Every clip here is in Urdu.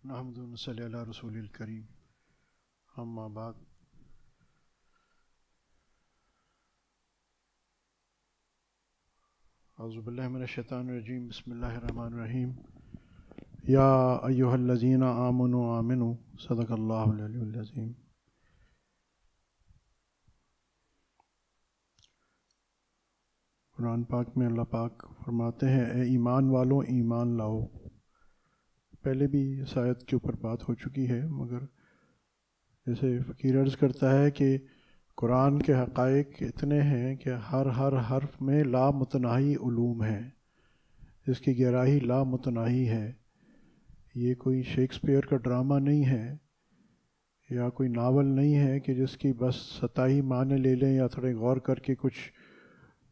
نحمد صلی اللہ رسول الکریم اما بعد اعوذ باللہ من الشیطان الرجیم بسم اللہ الرحمن الرحیم یا ایہا الذین آمنوا آمنوا صدق اللہ العلی العظیم۔ قرآن پاک میں اللہ پاک فرماتے ہیں اے ایمان والوں ایمان لاؤ۔ پہلے بھی اس آیت کے اوپر بات ہو چکی ہے، مگر جیسے فقیر عرض کرتا ہے کہ قرآن کے حقائق اتنے ہیں کہ ہر حرف میں لامتناہی علوم ہیں، اس کی گہرائی لامتناہی ہے۔ یہ کوئی شیکسپیئر کا ڈرامہ نہیں ہے یا کوئی ناول نہیں ہے کہ جس کی بس سطحی معنی لے لیں یا تھوڑے غور کر کے کچھ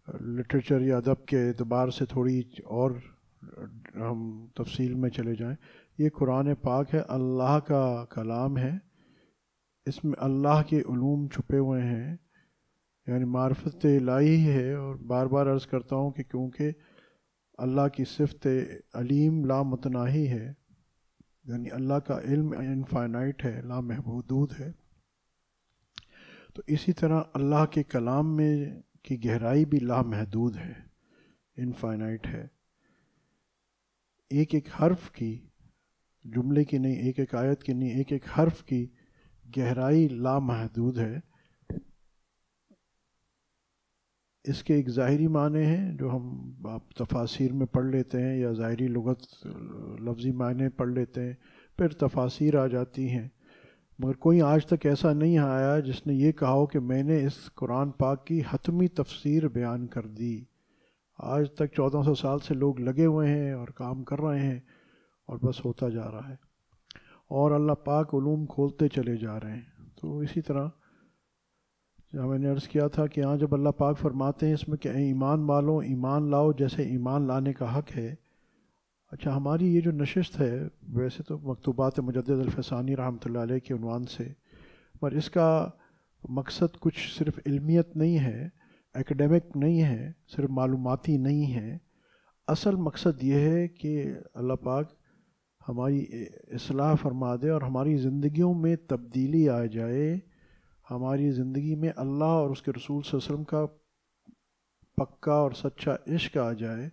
لٹریچر یا ادب کے اعتبار سے تھوڑی اور ہم تفصیل میں چلے جائیں۔ یہ قرآن پاک ہے، اللہ کا کلام ہے، اس میں اللہ کے علوم چھپے ہوئے ہیں، یعنی معرفت الہی ہے۔ اور بار بار عرض کرتا ہوں کہ کیونکہ اللہ کی صفت علیم لامتناہی ہے، یعنی اللہ کا علم انفائنائٹ ہے، لامحدود ہے، تو اسی طرح اللہ کے کلام میں کی گہرائی بھی لامحدود ہے، انفائنائٹ ہے۔ ایک ایک حرف کی، جملے کی نہیں، ایک ایک آیت کی نہیں، ایک ایک حرف کی گہرائی لامحدود ہے۔ اس کے ایک ظاہری معنی ہیں جو ہم آپ تفاسیر میں پڑھ لیتے ہیں، یا ظاہری لغت لفظی معنی پڑھ لیتے ہیں، پھر تفاسیر آ جاتی ہیں، مگر کوئی آج تک ایسا نہیں آیا جس نے یہ کہا ہو کہ میں نے اس قرآن پاک کی حتمی تفسیر بیان کر دی۔ آج تک 1400 سال سے لوگ لگے ہوئے ہیں اور کام کر رہے ہیں، اور بس ہوتا جا رہا ہے، اور اللہ پاک علوم کھولتے چلے جا رہے ہیں۔ تو اسی طرح جہاں میں نے عرض کیا تھا کہ جب اللہ پاک فرماتے ہیں اس میں کہ اے ایمان والوں ایمان لاؤ، جیسے ایمان لانے کا حق ہے۔ اچھا، ہماری یہ جو نشست ہے ویسے تو مکتوبات مجدد الفسانی رحمۃ اللہ علیہ کے عنوان سے، پر اس کا مقصد کچھ صرف علمیت نہیں ہے، ایکڈیمک نہیں ہے، صرف معلوماتی نہیں ہے۔ اصل مقصد یہ ہے کہ اللہ پاک ہماری اصلاح فرما دے اور ہماری زندگیوں میں تبدیلی آ جائے، ہماری زندگی میں اللہ اور اس کے رسول صلی اللہ علیہ وسلم کا پکا اور سچا عشق آ جائے،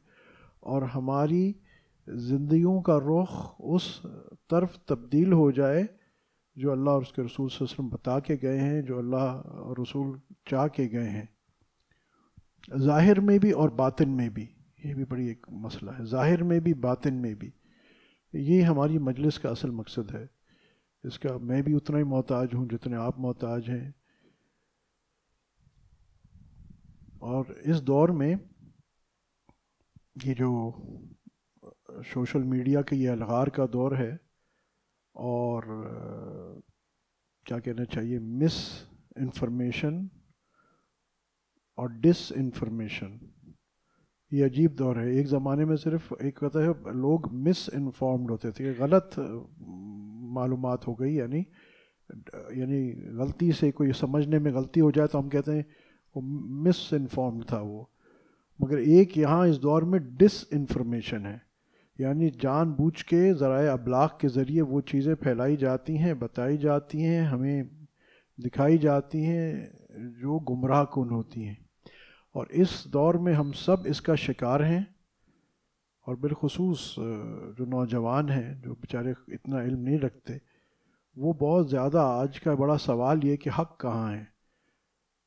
اور ہماری زندگیوں کا رخ اس طرف تبدیل ہو جائے جو اللہ اور اس کے رسول صلی اللہ علیہ وسلم بتا کے گئے ہیں، جو اللہ اور رسول چاہ کے گئے ہیں، ظاہر میں بھی اور باطن میں بھی۔ یہ بھی بڑی ایک مسئلہ ہے، ظاہر میں بھی باطن میں بھی۔ یہ ہماری مجلس کا اصل مقصد ہے، اس کا میں بھی اتنا ہی محتاج ہوں جتنے آپ محتاج ہیں۔ اور اس دور میں یہ جو سوشل میڈیا کے یہ الغار کا دور ہے، اور کیا کہنا چاہیے، مس انفارمیشن اور ڈس انفارمیشن، یہ عجیب دور ہے۔ ایک زمانے میں صرف ایک کہتا ہے لوگ مس انفارمڈ ہوتے تھے، غلط معلومات ہو گئی، یعنی غلطی سے کوئی سمجھنے میں غلطی ہو جائے تو ہم کہتے ہیں وہ مس انفارمڈ تھا وہ۔ مگر ایک یہاں اس دور میں ڈس انفارمیشن ہے، یعنی جان بوجھ کے ذرائع ابلاغ کے ذریعے وہ چیزیں پھیلائی جاتی ہیں، بتائی جاتی ہیں، ہمیں دکھائی جاتی ہیں جو گمراہ کن ہوتی ہیں۔ اور اس دور میں ہم سب اس کا شکار ہیں، اور بالخصوص جو نوجوان ہیں جو بیچارے اتنا علم نہیں رکھتے، وہ بہت زیادہ آج کا بڑا سوال یہ کہ حق کہاں ہے۔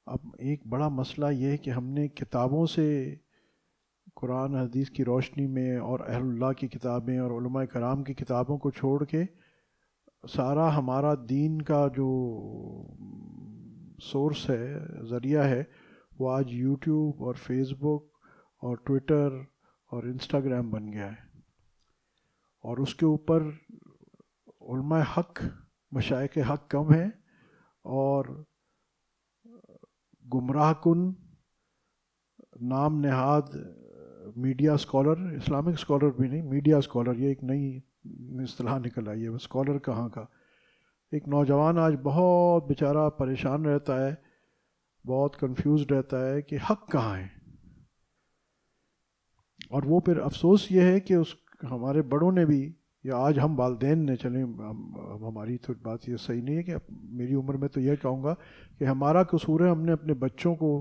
اب ایک بڑا مسئلہ یہ ہے کہ ہم نے کتابوں سے، قرآن حدیث کی روشنی میں اور اہل اللہ کی کتابیں اور علماء کرام کی کتابوں کو چھوڑ کے سارا ہمارا دین کا جو سورس ہے، ذریعہ ہے، وہ آج یوٹیوب اور فیس بک اور ٹویٹر اور انسٹاگرام بن گیا ہے۔ اور اس کے اوپر علماء حق، مشائخ حق کم ہیں، اور گمراہ کن نام نہاد میڈیا اسکالر، اسلامک اسکالر بھی نہیں، میڈیا اسکالر، یہ ایک نئی اصطلاح نکل آئی ہے۔ اسکالر کہاں کا، ایک نوجوان آج بہت بیچارہ پریشان رہتا ہے، بہت کنفیوزڈ رہتا ہے کہ حق کہاں ہے۔ اور وہ پھر افسوس یہ ہے کہ ہمارے بڑوں نے بھی یا آج ہم والدین نے چلیں ہماری تو بات یہ صحیح نہیں ہے کہ میری عمر میں تو یہ کہوں گا کہ ہمارا قصور ہے ہم نے اپنے بچوں کو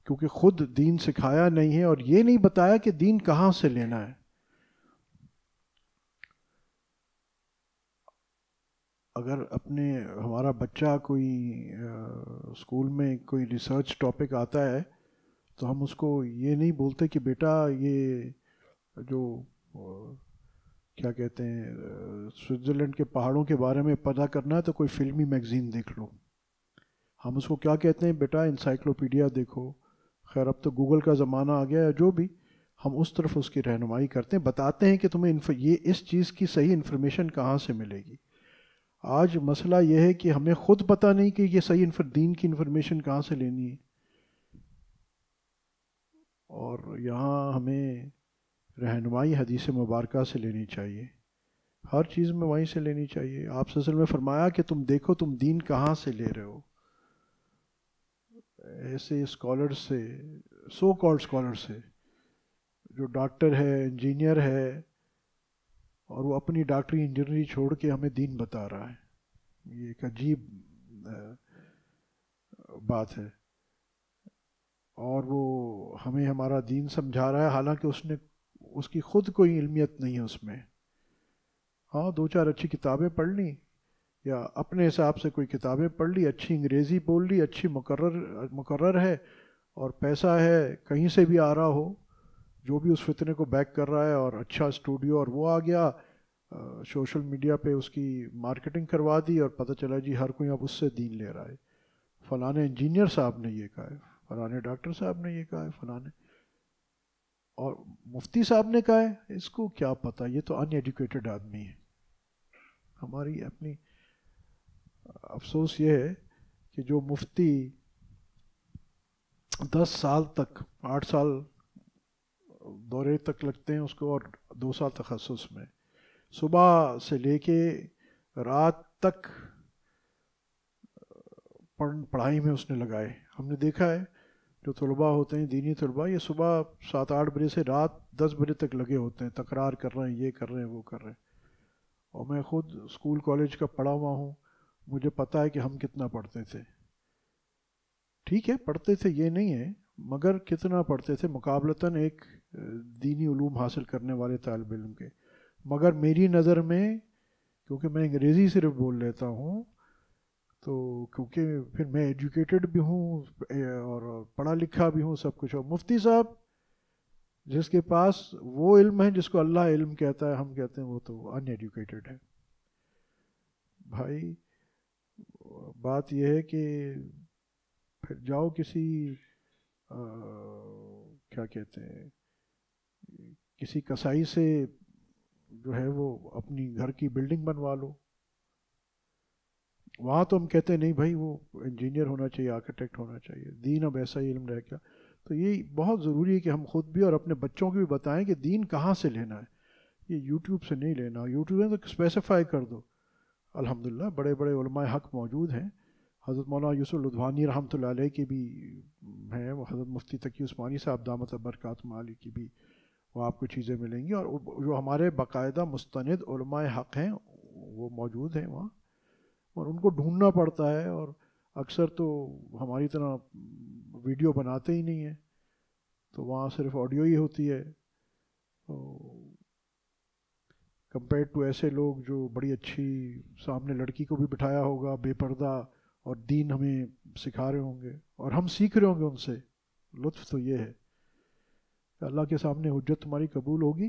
کیونکہ خود دین سکھایا نہیں ہے اور یہ نہیں بتایا کہ دین کہاں سے لینا ہے. اگر ہمارا بچہ کوئی اسکول میں کوئی ریسرچ ٹاپک آتا ہے تو ہم اس کو یہ نہیں بولتے کہ بیٹا یہ جو کیا کہتے ہیں سوئٹزرلینڈ کے پہاڑوں کے بارے میں پتہ کرنا ہے تو کوئی فلمی میگزین دیکھ لو. ہم اس کو کیا کہتے ہیں بیٹا انسائکلوپیڈیا دیکھو. خیر اب تو گوگل کا زمانہ آ گیا ہے, جو بھی ہم اس طرف اس کی رہنمائی کرتے ہیں, بتاتے ہیں کہ تمہیں یہ اس چیز کی صحیح انفارمیشن کہاں سے ملے گی. آج مسئلہ یہ ہے کہ ہمیں خود پتہ نہیں کہ یہ صحیح دین کی انفارمیشن کہاں سے لینی ہے, اور یہاں ہمیں رہنمائی حدیث مبارکہ سے لینی چاہیے, ہر چیز میں وہیں سے لینی چاہیے. آپ صلی اللہ علیہ وسلم نے فرمایا کہ تم دیکھو تم دین کہاں سے لے رہے ہو. ایسے اسکالر سے, سو کالڈ اسکالر سے, جو ڈاکٹر ہے, انجینئر ہے, اور وہ اپنی ڈاکٹری انجینئرنگ چھوڑ کے ہمیں دین بتا رہا ہے. یہ ایک عجیب بات ہے. اور وہ ہمیں ہمارا دین سمجھا رہا ہے حالانکہ اس کی خود کوئی علمیت نہیں ہے اس میں. ہاں دو چار اچھی کتابیں پڑھ لیں یا اپنے حساب سے کوئی کتابیں پڑھ لی, اچھی انگریزی بول لی, اچھی مقرر ہے اور پیسہ ہے کہیں سے بھی آ رہا ہو, جو بھی اس فتنے کو بیک کر رہا ہے, اور اچھا اسٹوڈیو اور وہ آ گیا سوشل میڈیا پہ اس کی مارکیٹنگ کروا دی اور پتہ چلا جی ہر کوئی اب اس سے دین لے رہا ہے. فلانے انجینئر صاحب نے یہ کہا ہے, فلانے ڈاکٹر صاحب نے یہ کہا ہے, فلانے اور مفتی صاحب نے کہا ہے. اس کو کیا پتہ, یہ تو ان ایجوکیٹڈ آدمی ہے. ہماری اپنی افسوس یہ ہے کہ جو مفتی 10 سال تک 8 سال دورے تک لگتے ہیں اس کو, اور 2 سال تخصص میں, صبح سے لے کے رات تک پڑھائی میں اس نے لگائے. ہم نے دیکھا ہے جو طلباء ہوتے ہیں دینی طلباء, یہ صبح 7-8 بجے سے رات 10 بجے تک لگے ہوتے ہیں, تکرار کر رہے ہیں, یہ کر رہے ہیں, وہ کر رہے ہیں. اور میں خود اسکول کالج کا پڑھا ہوا ہوں, مجھے پتہ ہے کہ ہم کتنا پڑھتے تھے. ٹھیک ہے پڑھتے تھے یہ نہیں ہے, مگر کتنا پڑھتے تھے مقابلتاً ایک دینی علوم حاصل کرنے والے طالب علم کے. مگر میری نظر میں, کیونکہ میں انگریزی صرف بول لیتا ہوں, تو کیونکہ پھر میں ایجوکیٹڈ بھی ہوں اور پڑھا لکھا بھی ہوں سب کچھ, اور مفتی صاحب جس کے پاس وہ علم ہے جس کو اللہ علم کہتا ہے, ہم کہتے ہیں وہ تو ان ایجوکیٹڈ ہے. بھائی بات یہ ہے کہ پھر جاؤ کسی کیا کہتے ہیں کسی کسائی سے جو ہے وہ اپنی گھر کی بلڈنگ بنوا لو. وہاں تو ہم کہتے ہیں نہیں بھائی وہ انجینئر ہونا چاہیے, آرکیٹیکٹ ہونا چاہیے. دین اب ایسا ہی علم رہ گیا. تو یہ بہت ضروری ہے کہ ہم خود بھی اور اپنے بچوں کو بھی بتائیں کہ دین کہاں سے لینا ہے. یہ یوٹیوب سے نہیں لینا. یوٹیوب میں تو اسپیسیفائی کر دو. الحمدللہ بڑے بڑے علماء حق موجود ہیں. حضرت مولانا یوسف لدھوانی رحمۃ اللہ علیہ کی بھی ہیں, وہ حضرت مفتی تقی عثمانی صاحب دامت برکاتہم عالیہ کی بھی وہ آپ کو چیزیں ملیں گی, اور جو ہمارے باقاعدہ مستند علماء حق ہیں وہ موجود ہیں وہاں, اور ان کو ڈھونڈنا پڑتا ہے. اور اکثر تو ہماری طرح ویڈیو بناتے ہی نہیں ہیں, تو وہاں صرف آڈیو ہی ہوتی ہے. کمپیئر ٹو ایسے لوگ جو بڑی اچھی سامنے لڑکی کو بھی بٹھایا ہوگا بے پردہ اور دین ہمیں سکھا رہے ہوں گے اور ہم سیکھ رہے ہوں گے ان سے. لطف تو یہ ہے کہ اللہ کے سامنے حجت تمہاری قبول ہوگی.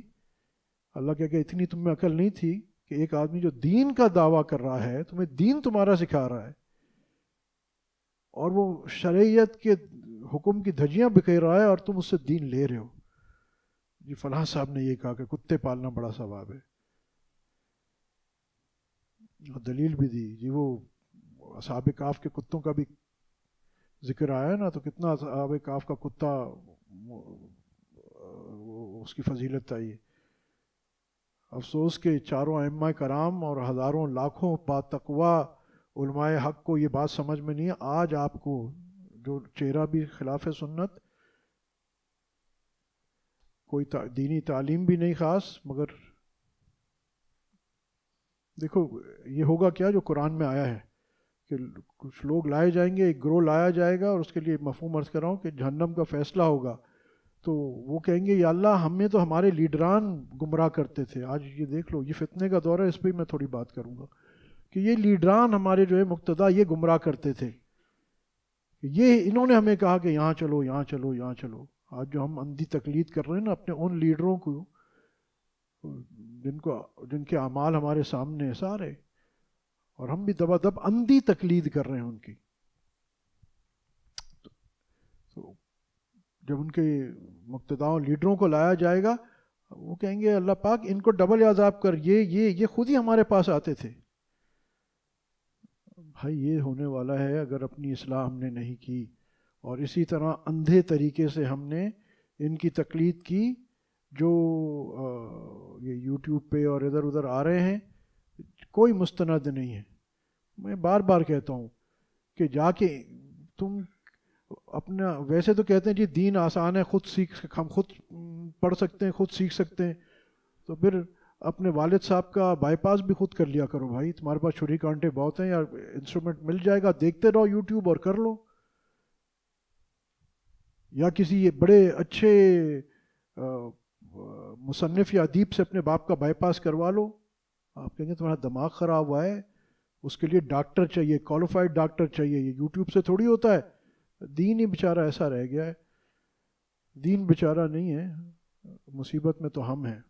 اللہ کہہ کہ اتنی تم میں عقل نہیں تھی کہ ایک آدمی جو دین کا دعویٰ کر رہا ہے تمہیں دین تمہارا سکھا رہا ہے, اور وہ شریعت کے حکم کی دھجیاں بکھیر رہا ہے, اور تم اس سے دین لے رہے ہو. جی فلاں صاحب نے یہ کہا کہ کتے پالنا بڑا ثواب ہے, اور دلیل بھی دی. جی وہ اصحاب کاف کے کتوں کا بھی ذکر آیا نا, تو کتنا اصحاب کاف کا کتا اس کی فضیلت آئی. افسوس کہ چاروں ائمہ کرام اور ہزاروں لاکھوں با تقویٰ علماء حق کو یہ بات سمجھ میں نہیں ہے. آج آپ کو جو چہرہ بھی خلاف سنت, کوئی دینی تعلیم بھی نہیں خاص, مگر دیکھو یہ ہوگا کیا جو قرآن میں آیا ہے کہ کچھ لوگ لائے جائیں گے، ایک گروہ لایا جائے گا، اور اس کے لیے مفہوم عرض کر رہا ہوں کہ جہنم کا فیصلہ ہوگا، تو وہ کہیں گے یا اللہ ہمیں تو ہمارے لیڈران گمراہ کرتے تھے. آج یہ دیکھ لو، یہ فتنے کا دور ہے، اس پہ میں تھوڑی بات کروں گا کہ یہ لیڈران ہمارے جو ہے مقتدا یہ گمراہ کرتے تھے، یہ انہوں نے ہمیں کہا کہ یہاں چلو یہاں چلو یہاں چلو. آج جو ہم اندھی تقلید کر رہے ہیں نا اپنے ان لیڈروں کو جن کے اعمال ہمارے سامنے سارے، اور ہم بھی دبا دب اندھی تقلید کر رہے ہیں ان کی. تو جب ان کے مقتداؤں لیڈروں کو لایا جائے گا، وہ کہیں گے اللہ پاک ان کو ڈبل عذاب کر، یہ خود ہی ہمارے پاس آتے تھے. بھائی یہ ہونے والا ہے اگر اپنی اصلاح ہم نے نہیں کی، اور اسی طرح اندھے طریقے سے ہم نے ان کی تقلید کی جو یہ یوٹیوب پہ اور ادھر ادھر آ رہے ہیں. کوئی مستند نہیں ہے. میں بار بار کہتا ہوں کہ جا کے تم اپنا، ویسے تو کہتے ہیں جی دین آسان ہے، ہم خود پڑھ سکتے ہیں، خود سیکھ سکتے ہیں، تو پھر اپنے والد صاحب کا بائی پاس بھی خود کر لیا کرو بھائی. تمہارے پاس چھری کانٹے بہت ہیں، یا انسٹرومنٹ مل جائے گا، دیکھتے رہو یوٹیوب اور کر لو. یا کسی بڑے اچھے مصنف یا ادیب سے اپنے باپ کا بائی پاس کروا لو. آپ کہیں گے تمہارا دماغ خراب ہوا ہے، اس کے لیے ڈاکٹر چاہیے، کوالیفائڈ ڈاکٹر چاہیے. یہ یوٹیوب سے تھوڑی ہوتا ہے. دین ہی بیچارہ ایسا رہ گیا ہے. دین بیچارہ نہیں ہے، مصیبت میں تو ہم ہیں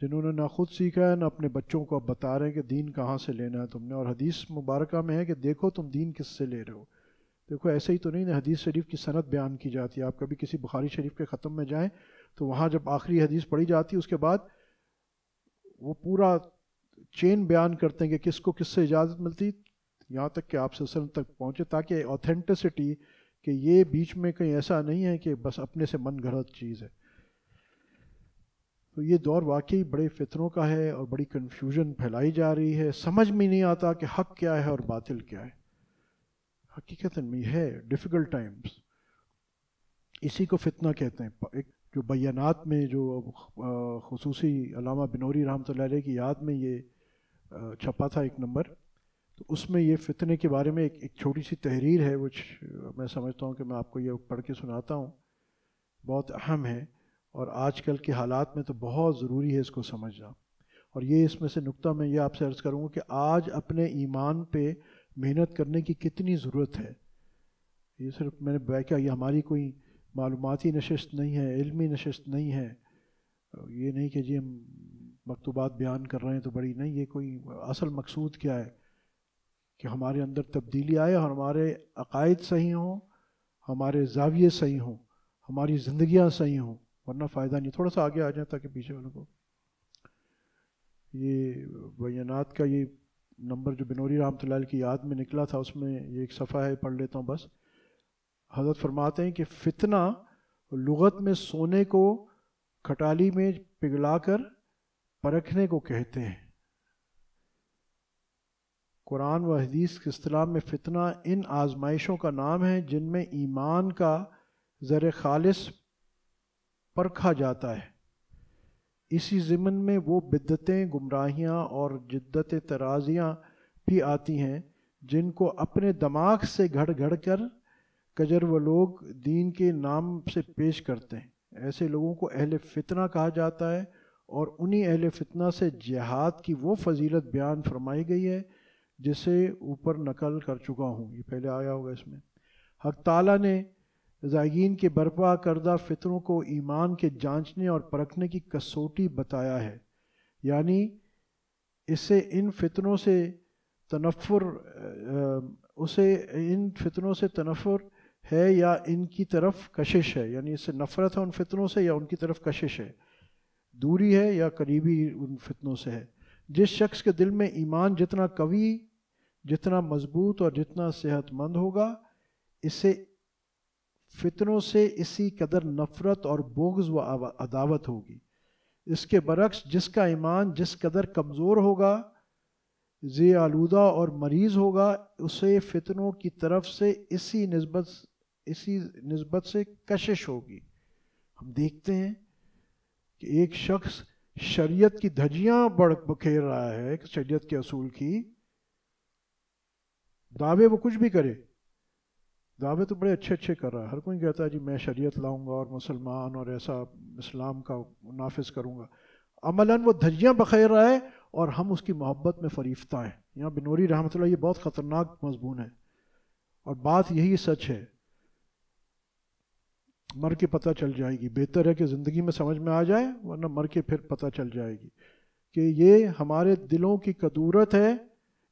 جنہوں نے نہ خود سیکھا ہے نہ اپنے بچوں کو اب بتا رہے ہیں کہ دین کہاں سے لینا ہے تم نے. اور حدیث مبارکہ میں ہے کہ دیکھو تم دین کس سے لے رہے ہو. دیکھو ایسے ہی تو نہیں، حدیث شریف کی سند بیان کی جاتی ہے. آپ کبھی کسی بخاری شریف کے ختم میں جائیں تو وہاں جب آخری حدیث پڑھی جاتی ہے اس کے بعد وہ پورا چین بیان کرتے ہیں کہ کس کو کس سے اجازت ملتی، یہاں تک کہ آپ وسلم تک پہنچے، تاکہ اوتھینٹسٹی کہ یہ بیچ میں کہیں ایسا نہیں ہے کہ بس اپنے سے من گھڑت چیز ہے. تو یہ دور واقعی بڑے فتنوں کا ہے اور بڑی کنفیوژن پھیلائی جا رہی ہے. سمجھ میں نہیں آتا کہ حق کیا ہے اور باطل کیا ہے. حقیقت میں ہے ڈیفیکلٹ ٹائمز، اسی کو فتنہ کہتے ہیں. ایک جو بیانات میں جو خصوصی علامہ بنوری رحمۃ اللہ علیہ کی یاد میں یہ چھپا تھا ایک نمبر، تو اس میں یہ فتنے کے بارے میں ایک چھوٹی سی تحریر ہے، which میں سمجھتا ہوں کہ میں آپ کو یہ پڑھ کے سناتا ہوں. بہت اہم ہے اور آج کل کے حالات میں تو بہت ضروری ہے اس کو سمجھنا. اور یہ اس میں سے نقطہ میں یہ آپ سے عرض کروں گا کہ آج اپنے ایمان پہ محنت کرنے کی کتنی ضرورت ہے. یہ صرف میں نے بیان یہ ہماری کوئی معلوماتی نشست نہیں ہے، علمی نشست نہیں ہے. یہ نہیں کہ جی ہم مکتوبات بیان کر رہے ہیں تو بڑی نہیں. یہ کوئی اصل مقصود کیا ہے کہ ہمارے اندر تبدیلی آئے اور ہمارے عقائد صحیح ہوں، ہمارے زاویے صحیح ہوں، ہماری زندگیاں صحیح ہوں، ورنہ فائدہ نہیں. تھوڑا سا آگے آ جائیں تاکہ پیچھے والوں کو یہ بیانات کا یہ نمبر جو بنوری رحمۃ اللہ علیہ کی یاد میں نکلا تھا اس میں یہ ایک صفحہ ہے، پڑھ لیتا ہوں بس. حضرت فرماتے ہیں کہ فتنہ لغت میں سونے کو کھٹالی میں پگھلا کر پرکھنے کو کہتے ہیں. قرآن و حدیث کی اصطلاح میں فتنہ ان آزمائشوں کا نام ہے جن میں ایمان کا زر خالص پرکھا جاتا ہے. اسی ضمن میں وہ بدعتیں، گمراہیاں اور جدت ترازیاں بھی آتی ہیں جن کو اپنے دماغ سے گھڑ گھڑ کر کجر و لوگ دین کے نام سے پیش کرتے ہیں. ایسے لوگوں کو اہل فتنہ کہا جاتا ہے، اور انہی اہل فتنہ سے جہاد کی وہ فضیلت بیان فرمائی گئی ہے جسے اوپر نقل کر چکا ہوں. یہ پہلے آیا ہوگا اس میں. حق تعالیٰ نے زائگین کے برپا کردہ فطروں کو ایمان کے جانچنے اور پرکھنے کی کسوٹی بتایا ہے، یعنی اسے ان فتنوں سے تنفر ہے یا ان کی طرف کشش ہے، یعنی اس سے نفرت ہے ان فتنوں سے یا ان کی طرف کشش ہے، دوری ہے یا قریبی ان فتنوں سے ہے. جس شخص کے دل میں ایمان جتنا قوی، جتنا مضبوط اور جتنا صحت مند ہوگا، اسے فتنوں سے اسی قدر نفرت اور بغض و عداوت ہوگی. اس کے برعکس جس کا ایمان جس قدر کمزور ہوگا، ذی آلودہ اور مریض ہوگا، اسے فتنوں کی طرف سے اسی نسبت سے کشش ہوگی. ہم دیکھتے ہیں کہ ایک شخص شریعت کی دھجیاں بکھیر رہا ہے، شریعت کے اصول کی، دعوے وہ کچھ بھی کرے، دعوے تو بڑے اچھے اچھے کر رہا ہے، ہر کوئی کہتا ہے جی میں شریعت لاؤں گا اور مسلمان اور ایسا اسلام کا نافذ کروں گا، عملاً وہ دھجیاں بخیر رہا ہے اور ہم اس کی محبت میں فریفتہ ہیں۔ یہاں بنوری رحمۃ اللہ، یہ بہت خطرناک مضمون ہے اور بات یہی سچ ہے، مر کے پتہ چل جائے گی، بہتر ہے کہ زندگی میں سمجھ میں آ جائے ورنہ مر کے پھر پتہ چل جائے گی کہ یہ ہمارے دلوں کی کدورت ہے،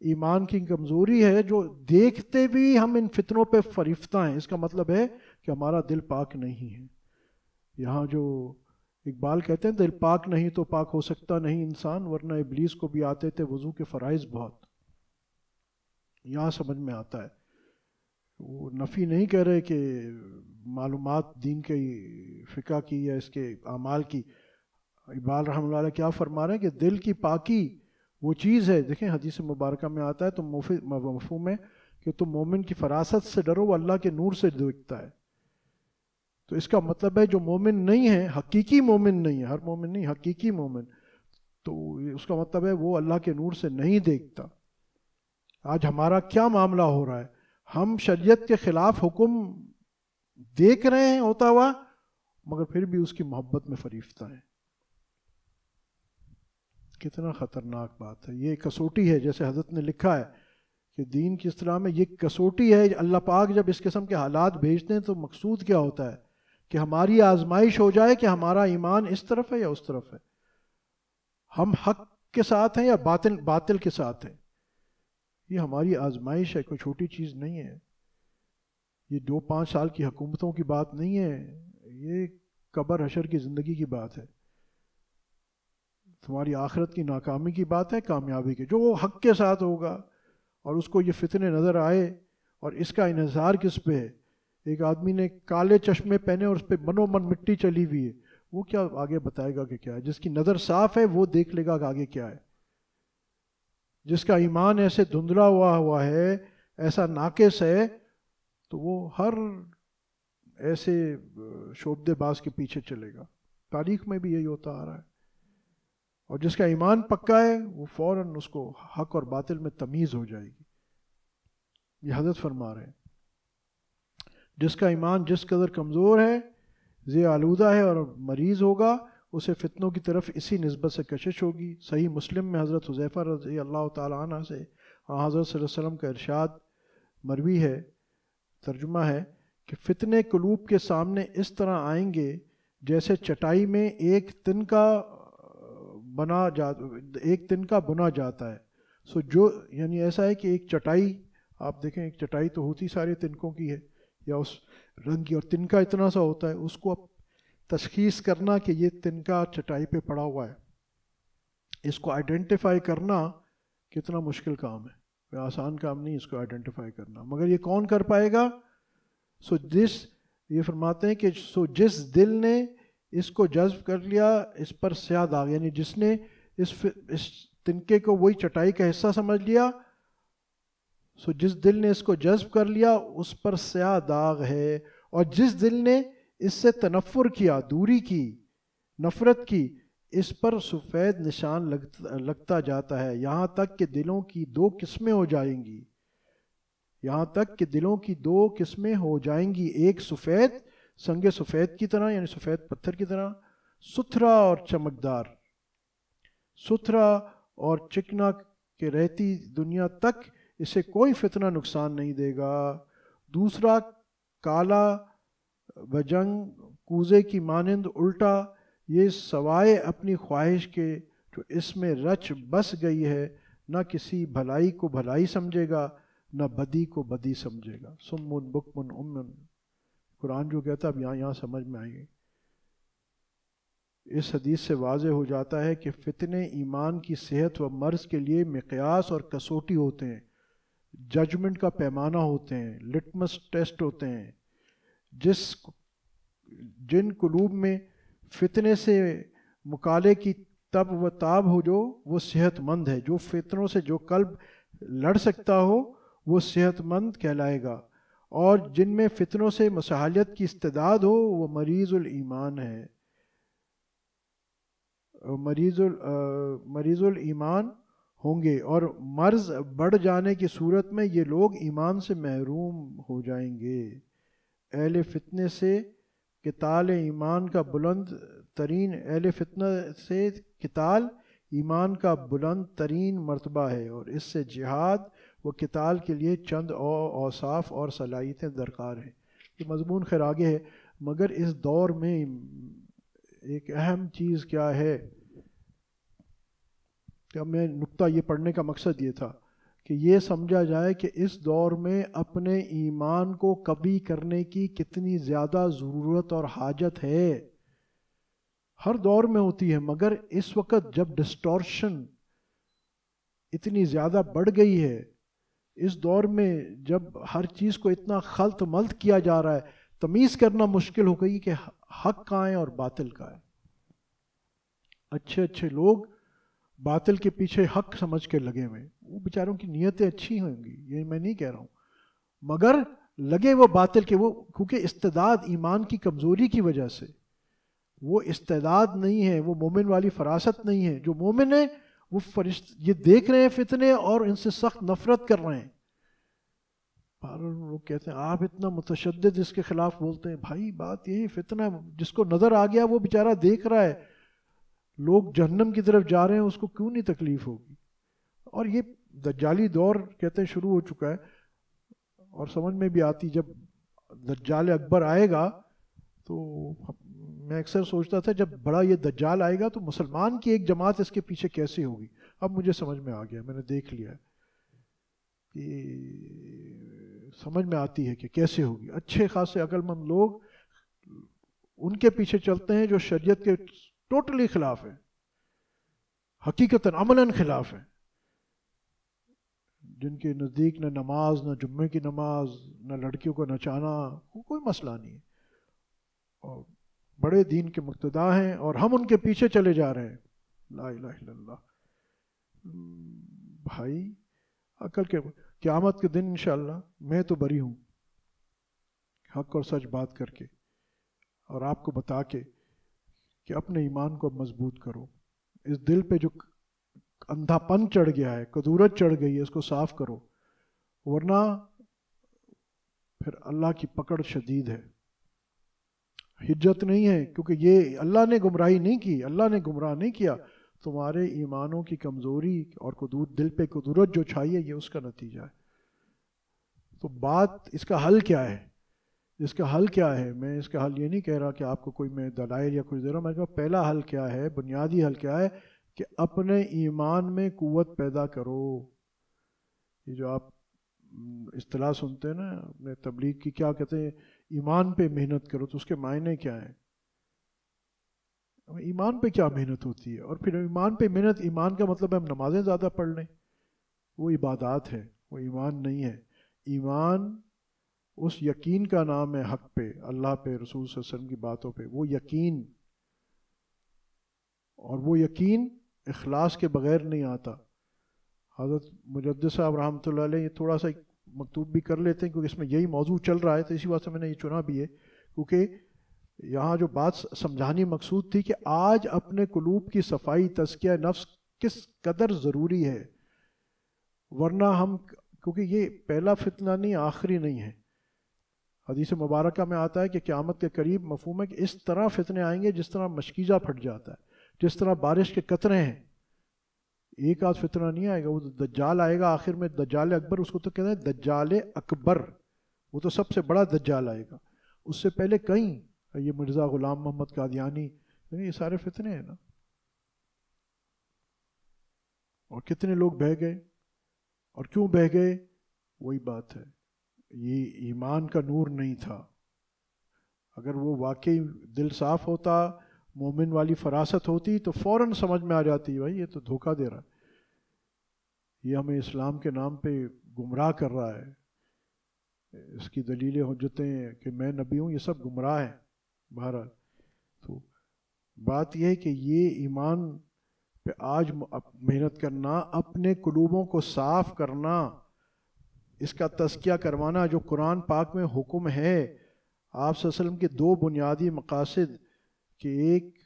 ایمان کی کمزوری ہے، جو دیکھتے بھی ہم ان فتنوں پہ فریفتہ ہیں، اس کا مطلب ہے کہ ہمارا دل پاک نہیں ہے۔ یہاں جو اقبال کہتے ہیں دل پاک نہیں تو پاک ہو سکتا نہیں انسان، ورنہ ابلیس کو بھی آتے تھے وضو کے فرائض بہت، یہاں سمجھ میں آتا ہے۔ وہ نفی نہیں کہہ رہے کہ معلومات دین کے فقہ کی یا اس کے اعمال کی، اقبال رحمۃ اللہ علیہ کیا فرما رہے ہیں کہ دل کی پاکی وہ چیز ہے، دیکھیں حدیث مبارکہ میں آتا ہے، تم مفہوم ہے کہ تم مومن کی فراست سے ڈرو، وہ اللہ کے نور سے دیکھتا ہے۔ تو اس کا مطلب ہے جو مومن نہیں ہے، حقیقی مومن نہیں ہے، ہر مومن نہیں، حقیقی مومن، تو اس کا مطلب ہے وہ اللہ کے نور سے نہیں دیکھتا۔ آج ہمارا کیا معاملہ ہو رہا ہے، ہم شریعت کے خلاف حکم دیکھ رہے ہیں ہوتا ہوا مگر پھر بھی اس کی محبت میں فریفتہ ہیں۔ کتنا خطرناک بات ہے، یہ کسوٹی ہے، جیسے حضرت نے لکھا ہے کہ دین کی اصطلاح میں یہ کسوٹی ہے۔ اللہ پاک جب اس قسم کے حالات بھیجتے ہیں تو مقصود کیا ہوتا ہے کہ ہماری آزمائش ہو جائے کہ ہمارا ایمان اس طرف ہے یا اس طرف ہے، ہم حق کے ساتھ ہیں یا باطل کے ساتھ ہیں۔ یہ ہماری آزمائش ہے، کوئی چھوٹی چیز نہیں ہے، یہ 2-5 سال کی حکومتوں کی بات نہیں ہے، یہ قبر حشر کی زندگی کی بات ہے، تمہاری آخرت کی ناکامی کی بات ہے، کامیابی کی، جو وہ حق کے ساتھ ہوگا اور اس کو یہ فتنے نظر آئے اور اس کا انحصار کس پہ ہے۔ ایک آدمی نے کالے چشمے پہنے اور اس پہ منو من مٹی چلی ہوئی ہے، وہ کیا آگے بتائے گا کہ کیا ہے؟ جس کی نظر صاف ہے وہ دیکھ لے گا کہ آگے کیا ہے، جس کا ایمان ایسے دھندلا ہوا ہے، ایسا ناقص ہے، تو وہ ہر ایسے شعبدے باز کے پیچھے چلے گا۔ تاریخ میں بھی یہی ہوتا آ رہا ہے، اور جس کا ایمان پکا ہے وہ فوراً اس کو حق اور باطل میں تمیز ہو جائے گی۔ یہ حضرت فرما رہے ہیں جس کا ایمان جس قدر کمزور ہے، ذی آلودہ ہے اور مریض ہوگا، اسے فتنوں کی طرف اسی نسبت سے کشش ہوگی۔ صحیح مسلم میں حضرت حذیفہ رضی اللہ تعالیٰ عنہ سے حضرت صلی اللہ علیہ وسلم کا ارشاد مروی ہے، ترجمہ ہے کہ فتنے قلوب کے سامنے اس طرح آئیں گے جیسے چٹائی میں ایک تن کا بنا جاتا ہے۔ سو جو یعنی ایسا ہے کہ ایک چٹائی، آپ دیکھیں ایک چٹائی تو ہوتی سارے تنکوں کی ہے یا اس رنگ کی، اور تنکا اتنا سا ہوتا ہے، اس کو اب تشخیص کرنا کہ یہ تنکا چٹائی پہ پڑا ہوا ہے، اس کو آئیڈینٹیفائی کرنا کتنا مشکل کام ہے، کوئی آسان کام نہیں اس کو آئیڈینٹیفائی کرنا، مگر یہ کون کر پائے گا؟ یہ فرماتے ہیں کہ جس دل نے اس کو جذب کر لیا، اس پر سیاہ داغ، یعنی جس نے اس تنکے کو وہی چٹائی کا حصہ سمجھ لیا، جس دل نے اس کو جذب کر لیا اس پر سیاہ داغ ہے، اور جس دل نے اس سے تنفر کیا، دوری کی، نفرت کی، اس پر سفید نشان لگتا جاتا ہے، یہاں تک کہ دلوں کی 2 قسمیں ہو جائیں گی، ایک سفید سنگ سفید کی طرح یعنی سفید پتھر کی طرح، ستھرا اور چمکدار، ستھرا اور چکنا کہ رہتی دنیا تک اسے کوئی فتنہ نقصان نہیں دے گا، دوسرا کالا بجنگ کوزے کی مانند الٹا، یہ سوائے اپنی خواہش کے جو اس میں رچ بس گئی ہے، نہ کسی بھلائی کو بھلائی سمجھے گا نہ بدی کو بدی سمجھے گا۔ سمن بکمن امن، قرآن جو کہتا ہے اب یہاں سمجھ میں آئیں گے۔ اس حدیث سے واضح ہو جاتا ہے کہ فتنے ایمان کی صحت و مرض کے لیے مقیاس اور کسوٹی ہوتے ہیں، ججمنٹ کا پیمانہ ہوتے ہیں، لٹمس ٹیسٹ ہوتے ہیں۔ جن قلوب میں فتنے سے مقالے کی تب و تاب ہو جو وہ صحت مند ہے، جو فتنوں سے جو قلب لڑ سکتا ہو وہ صحت مند کہلائے گا، اور جن میں فتنوں سے مساحلت کی استعداد ہو وہ مریض الایمان ہے۔ مریض الایمان ہوں گے، اور مرض بڑھ جانے کی صورت میں یہ لوگ ایمان سے محروم ہو جائیں گے۔ اہل فتنے سے قتال ایمان کا بلند ترین ایمان کا بلند ترین مرتبہ ہے، اور اس سے جہاد و قتال کے لیے چند اوصاف اور صلاحیتیں درکار ہیں۔ یہ مضمون خیر آگے ہے، مگر اس دور میں ایک اہم چیز کیا ہے کہ میں نقطہ یہ پڑھنے کا مقصد یہ تھا کہ یہ سمجھا جائے کہ اس دور میں اپنے ایمان کو قوی کرنے کی کتنی زیادہ ضرورت اور حاجت ہے۔ ہر دور میں ہوتی ہے، مگر اس وقت جب ڈسٹورشن اتنی زیادہ بڑھ گئی ہے، اس دور میں جب ہر چیز کو اتنا خلط ملط کیا جا رہا ہے، تمیز کرنا مشکل ہو گئی کہ حق کہاں ہے اور باطل کہاں ہے۔ اچھے لوگ باطل کے پیچھے حق سمجھ کے لگے ہوئے، وہ بیچاروں کی نیتیں اچھی ہوں گی، یہ میں نہیں کہہ رہا ہوں، مگر لگے وہ باطل کے، وہ کیونکہ استعداد ایمان کی کمزوری کی وجہ سے وہ استعداد نہیں ہے، وہ مومن والی فراست نہیں ہے۔ جو مومن ہے وہ یہ دیکھ رہے ہیں فتنے اور ان سے سخت نفرت کر رہے ہیں۔ لوگ کہتے ہیں آپ اتنا متشدد اس کے خلاف بولتے ہیں، بھائی بات یہی فتنہ جس کو نظر آ گیا وہ بیچارہ دیکھ رہا ہے، لوگ جہنم کی طرف جا رہے ہیں، اس کو کیوں نہیں تکلیف ہوگی؟ اور یہ دجالی دور کہتے ہیں شروع ہو چکا ہے، اور سمجھ میں بھی آتی جب دجال اکبر آئے گا تو میں اکثر سوچتا تھا جب بڑا یہ دجال آئے گا تو مسلمان کی ایک جماعت اس کے پیچھے کیسے ہوگی۔ اب مجھے سمجھ میں آ گیا، میں نے دیکھ لیا کہ سمجھ میں آتی ہے کہ کیسے ہوگی۔ اچھے خاصے عقل مند لوگ ان کے پیچھے چلتے ہیں جو شریعت کے ٹوٹلی خلاف ہے، حقیقتاً عملاً خلاف ہے، جن کے نزدیک نہ نماز، نہ جمعے کی نماز، نہ لڑکیوں کو نچانا کوئی مسئلہ نہیں ہے، اور بڑے دین کے مقتدا ہیں، اور ہم ان کے پیچھے چلے جا رہے ہیں۔ لا الہ الا اللہ۔ بھائی عقل کے قیامت کے دن انشاءاللہ میں تو بری ہوں حق اور سچ بات کر کے، اور آپ کو بتا کے کہ اپنے ایمان کو مضبوط کرو، اس دل پہ جو اندھا پن چڑھ گیا ہے، کدورت چڑھ گئی ہے، اس کو صاف کرو، ورنہ پھر اللہ کی پکڑ شدید ہے، حجت نہیں ہے، کیونکہ یہ اللہ نے گمراہی نہیں کی، اللہ نے گمراہ نہیں کیا، تمہارے ایمانوں کی کمزوری اور دل پہ کدورت جو چھائی ہے، یہ اس کا نتیجہ ہے۔ تو بات اس کا حل کیا ہے؟ اس کا حل کیا ہے؟ میں اس کا حل یہ نہیں کہہ رہا کہ آپ کو کوئی میں دلائل یا کچھ دے رہا ہوں، میں کہا پہلا حل کیا ہے، بنیادی حل کیا ہے کہ اپنے ایمان میں قوت پیدا کرو۔ یہ جو آپ اصطلاح سنتے ہیں نا اپنے تبلیغ کی، کیا کہتے ہیں ایمان پہ محنت کرو، تو اس کے معنی کیا ہیں؟ ایمان پہ کیا محنت ہوتی ہے؟ اور پھر ایمان پہ محنت، ایمان کا مطلب ہم نمازیں زیادہ پڑھ لیں، وہ عبادات ہے، وہ ایمان نہیں ہے۔ ایمان اس یقین کا نام ہے حق پہ، اللہ پہ، رسول صلی اللہ علیہ وسلم کی باتوں پہ، وہ یقین، اور وہ یقین اخلاص کے بغیر نہیں آتا۔ حضرت مجدد صاحب رحمۃ اللہ علیہ یہ تھوڑا سا مکتوب بھی کر لیتے ہیں کیونکہ اس میں یہی موضوع چل رہا ہے، تو اسی واسطے میں نے یہ چنا بھی ہے، کیونکہ یہاں جو بات سمجھانی مقصود تھی کہ آج اپنے قلوب کی صفائی، تزکیہ نفس کس قدر ضروری ہے، ورنہ ہم، کیونکہ یہ پہلا فتنہ نہیں، آخری نہیں ہے۔ حدیث مبارکہ میں آتا ہے کہ قیامت کے قریب مفہوم ہے کہ اس طرح فتنے آئیں گے جس طرح مشکیزہ پھٹ جاتا ہے، جس طرح بارش کے قطرے ہیں، ایک آدھ فتنہ نہیں آئے گا، وہ دجال آئے گا آخر میں، دجال اکبر، اس کو تو کہتے ہیں دجال اکبر، وہ تو سب سے بڑا دجال آئے گا۔ اس سے پہلے کہیں یہ مرزا غلام محمد قادیانی، یہ سارے فتنے ہیں نا، اور کتنے لوگ بہہ گئے، اور کیوں بہہ گئے؟ وہی بات ہے، یہ ایمان کا نور نہیں تھا۔ اگر وہ واقعی دل صاف ہوتا، مومن والی فراست ہوتی، تو فوراً سمجھ میں آ جاتی بھائی یہ تو دھوکہ دے رہا ہے، یہ ہمیں اسلام کے نام پہ گمراہ کر رہا ہے، اس کی دلیلیں حجتیں کہ میں نبی ہوں، یہ سب گمراہ ہیں۔ بہرحال تو بات یہ ہے کہ یہ ایمان پہ آج محنت کرنا، اپنے قلوبوں کو صاف کرنا، اس کا تزکیہ کروانا، جو قرآن پاک میں حکم ہے، آپ صلی اللہ علیہ وسلم کے دو بنیادی مقاصد کہ ایک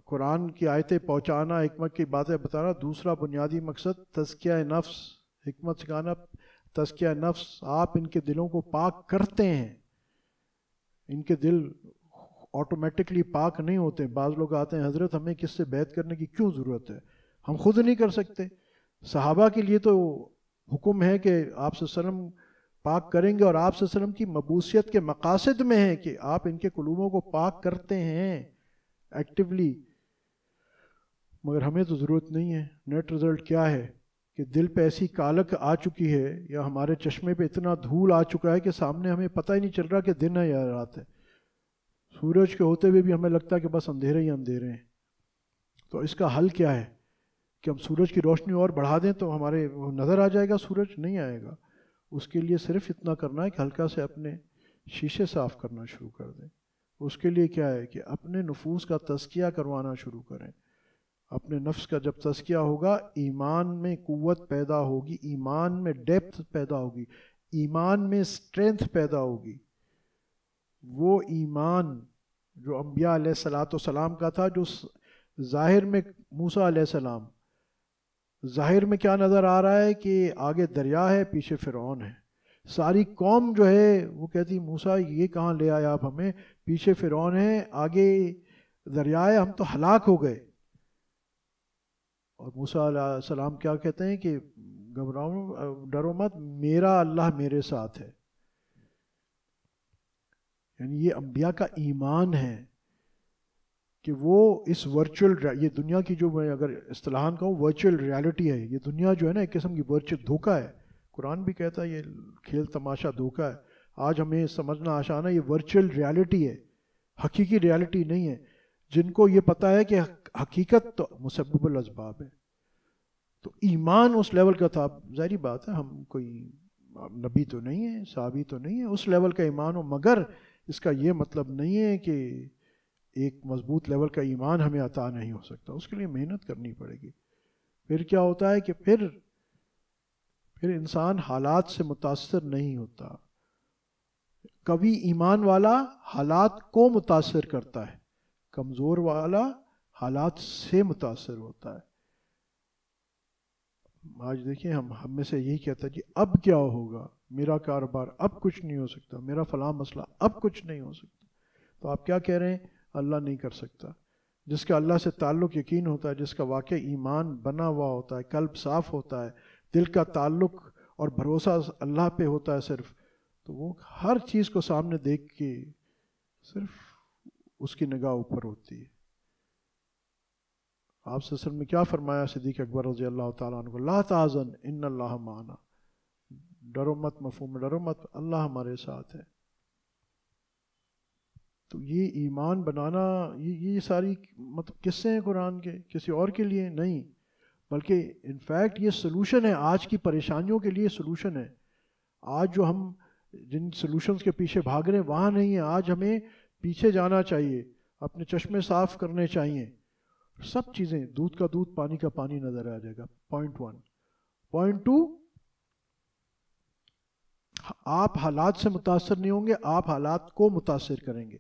قرآن کی آیتیں پہنچانا، حکمت کی باتیں بتانا. دوسرا بنیادی مقصد تزکیہ نفس، حکمت سکھانا، تزکیہ نفس. آپ ان کے دلوں کو پاک کرتے ہیں. ان کے دل آٹومیٹکلی پاک نہیں ہوتے. بعض لوگ آتے ہیں حضرت ہمیں کس سے بیعت کرنے کی کیوں ضرورت ہے، ہم خود نہیں کر سکتے. صحابہ کے لیے تو حکم ہے کہ آپ صلی اللہ علیہ وسلم پاک کریں گے، اور آپ صلی اللہ علیہ وسلم کی مبعوثیت کے مقاصد میں ہے کہ آپ ان کے قلوبوں کو پاک کرتے ہیں ایکٹیولی. مگر ہمیں تو ضرورت نہیں ہے. نیٹ رزلٹ کیا ہے کہ دل پہ ایسی کالک آ چکی ہے، یا ہمارے چشمے پہ اتنا دھول آ چکا ہے کہ سامنے ہمیں پتہ ہی نہیں چل رہا کہ دن ہے یا رات ہے. سورج کے ہوتے ہوئے بھی ہمیں لگتا ہے کہ بس اندھیرے ہی اندھیرے ہیں. تو اس کا حل کیا ہے کہ ہم سورج کی روشنی اور بڑھا دیں تو ہمارے نظر آ جائے گا سورج؟ نہیں آئے گا. اس کے لیے صرف اتنا کرنا ہے کہ ہلکا سے اپنے شیشے صاف کرنا شروع کر دیں. اس کے لیے کیا ہے کہ اپنے نفوس کا تزکیہ کروانا شروع کریں. اپنے نفس کا جب تزکیہ ہوگا، ایمان میں قوت پیدا ہوگی، ایمان میں ڈیپتھ پیدا ہوگی، ایمان میں اسٹرینتھ پیدا ہوگی. وہ ایمان جو انبیاء علیہ السلام کا تھا، جو ظاہر میں موسیٰ علیہ السلام، ظاہر میں کیا نظر آ رہا ہے کہ آگے دریا ہے، پیچھے فرعون ہے. ساری قوم جو ہے وہ کہتی موسیٰ یہ کہاں لے آئے آپ ہمیں، پیچھے فرعون ہے، آگے دریا ہے، ہم تو ہلاک ہو گئے. اور موسیٰ علیہ السلام کیا کہتے ہیں کہ گھبراؤ، ڈرو مت، میرا اللہ میرے ساتھ ہے. یعنی یہ انبیاء کا ایمان ہے کہ وہ اس ورچوئل، یہ دنیا کی جو میں اگر اصطلاحاً کہوں ورچوئل ریالٹی ہے، یہ دنیا جو ہے نا ایک قسم کی ورچوئل دھوکہ ہے. قرآن بھی کہتا ہے یہ کھیل تماشا دھوکہ ہے. آج ہمیں سمجھنا آسان ہے یہ ورچوئل ریالٹی ہے، حقیقی ریالٹی نہیں ہے. جن کو یہ پتہ ہے کہ حقیقت تو مسبب الاسباب ہے. تو ایمان اس لیول کا تھا. ظاہری بات ہے ہم کوئی نبی تو نہیں ہے، صحابی تو نہیں ہے، اس لیول کا ایمان ہو. مگر اس کا یہ مطلب نہیں ہے کہ ایک مضبوط لیول کا ایمان ہمیں عطا نہیں ہو سکتا. اس کے لیے محنت کرنی پڑے گی. پھر کیا ہوتا ہے کہ پھر انسان حالات سے متاثر نہیں ہوتا. قوی ایمان والا حالات کو متاثر کرتا ہے، کمزور والا حالات سے متاثر ہوتا ہے. آج دیکھیں ہم میں سے یہی کہتا ہے کہ اب کیا ہوگا، میرا کاروبار اب کچھ نہیں ہو سکتا، میرا فلاں مسئلہ اب کچھ نہیں ہو سکتا. تو آپ کیا کہہ رہے ہیں؟ اللہ نہیں کر سکتا. جس کا اللہ سے تعلق یقین ہوتا ہے، جس کا واقع ایمان بنا ہوا ہوتا ہے، قلب صاف ہوتا ہے، دل کا تعلق اور بھروسہ اللہ پہ ہوتا ہے صرف، تو وہ ہر چیز کو سامنے دیکھ کے صرف اس کی نگاہ اوپر ہوتی ہے. آپ صلی اللہ علیہ وسلم نے کیا فرمایا صدیق اکبر رضی اللہ تعالیٰ عنہ کو؟ لا تحزن ان اللہ معنا. ڈرو مت، مفہوم ڈرو مت، اللہ ہمارے ساتھ ہے. تو یہ ایمان بنانا، یہ ساری مطلب قصے ہیں قرآن کے، کسی اور کے لیے نہیں، بلکہ انفیکٹ یہ سلوشن ہے آج کی پریشانیوں کے لیے. سلوشن ہے آج جو ہم جن سلوشنز کے پیچھے بھاگ رہے ہیں وہاں نہیں ہے. آج ہمیں پیچھے جانا چاہیے، اپنے چشمے صاف کرنے چاہیے. سب چیزیں، دودھ کا دودھ پانی کا پانی نظر آ جائے گا. پوائنٹ 1. پوائنٹ 2، آپ حالات سے متاثر نہیں ہوں گے، آپ حالات کو متاثر کریں گے.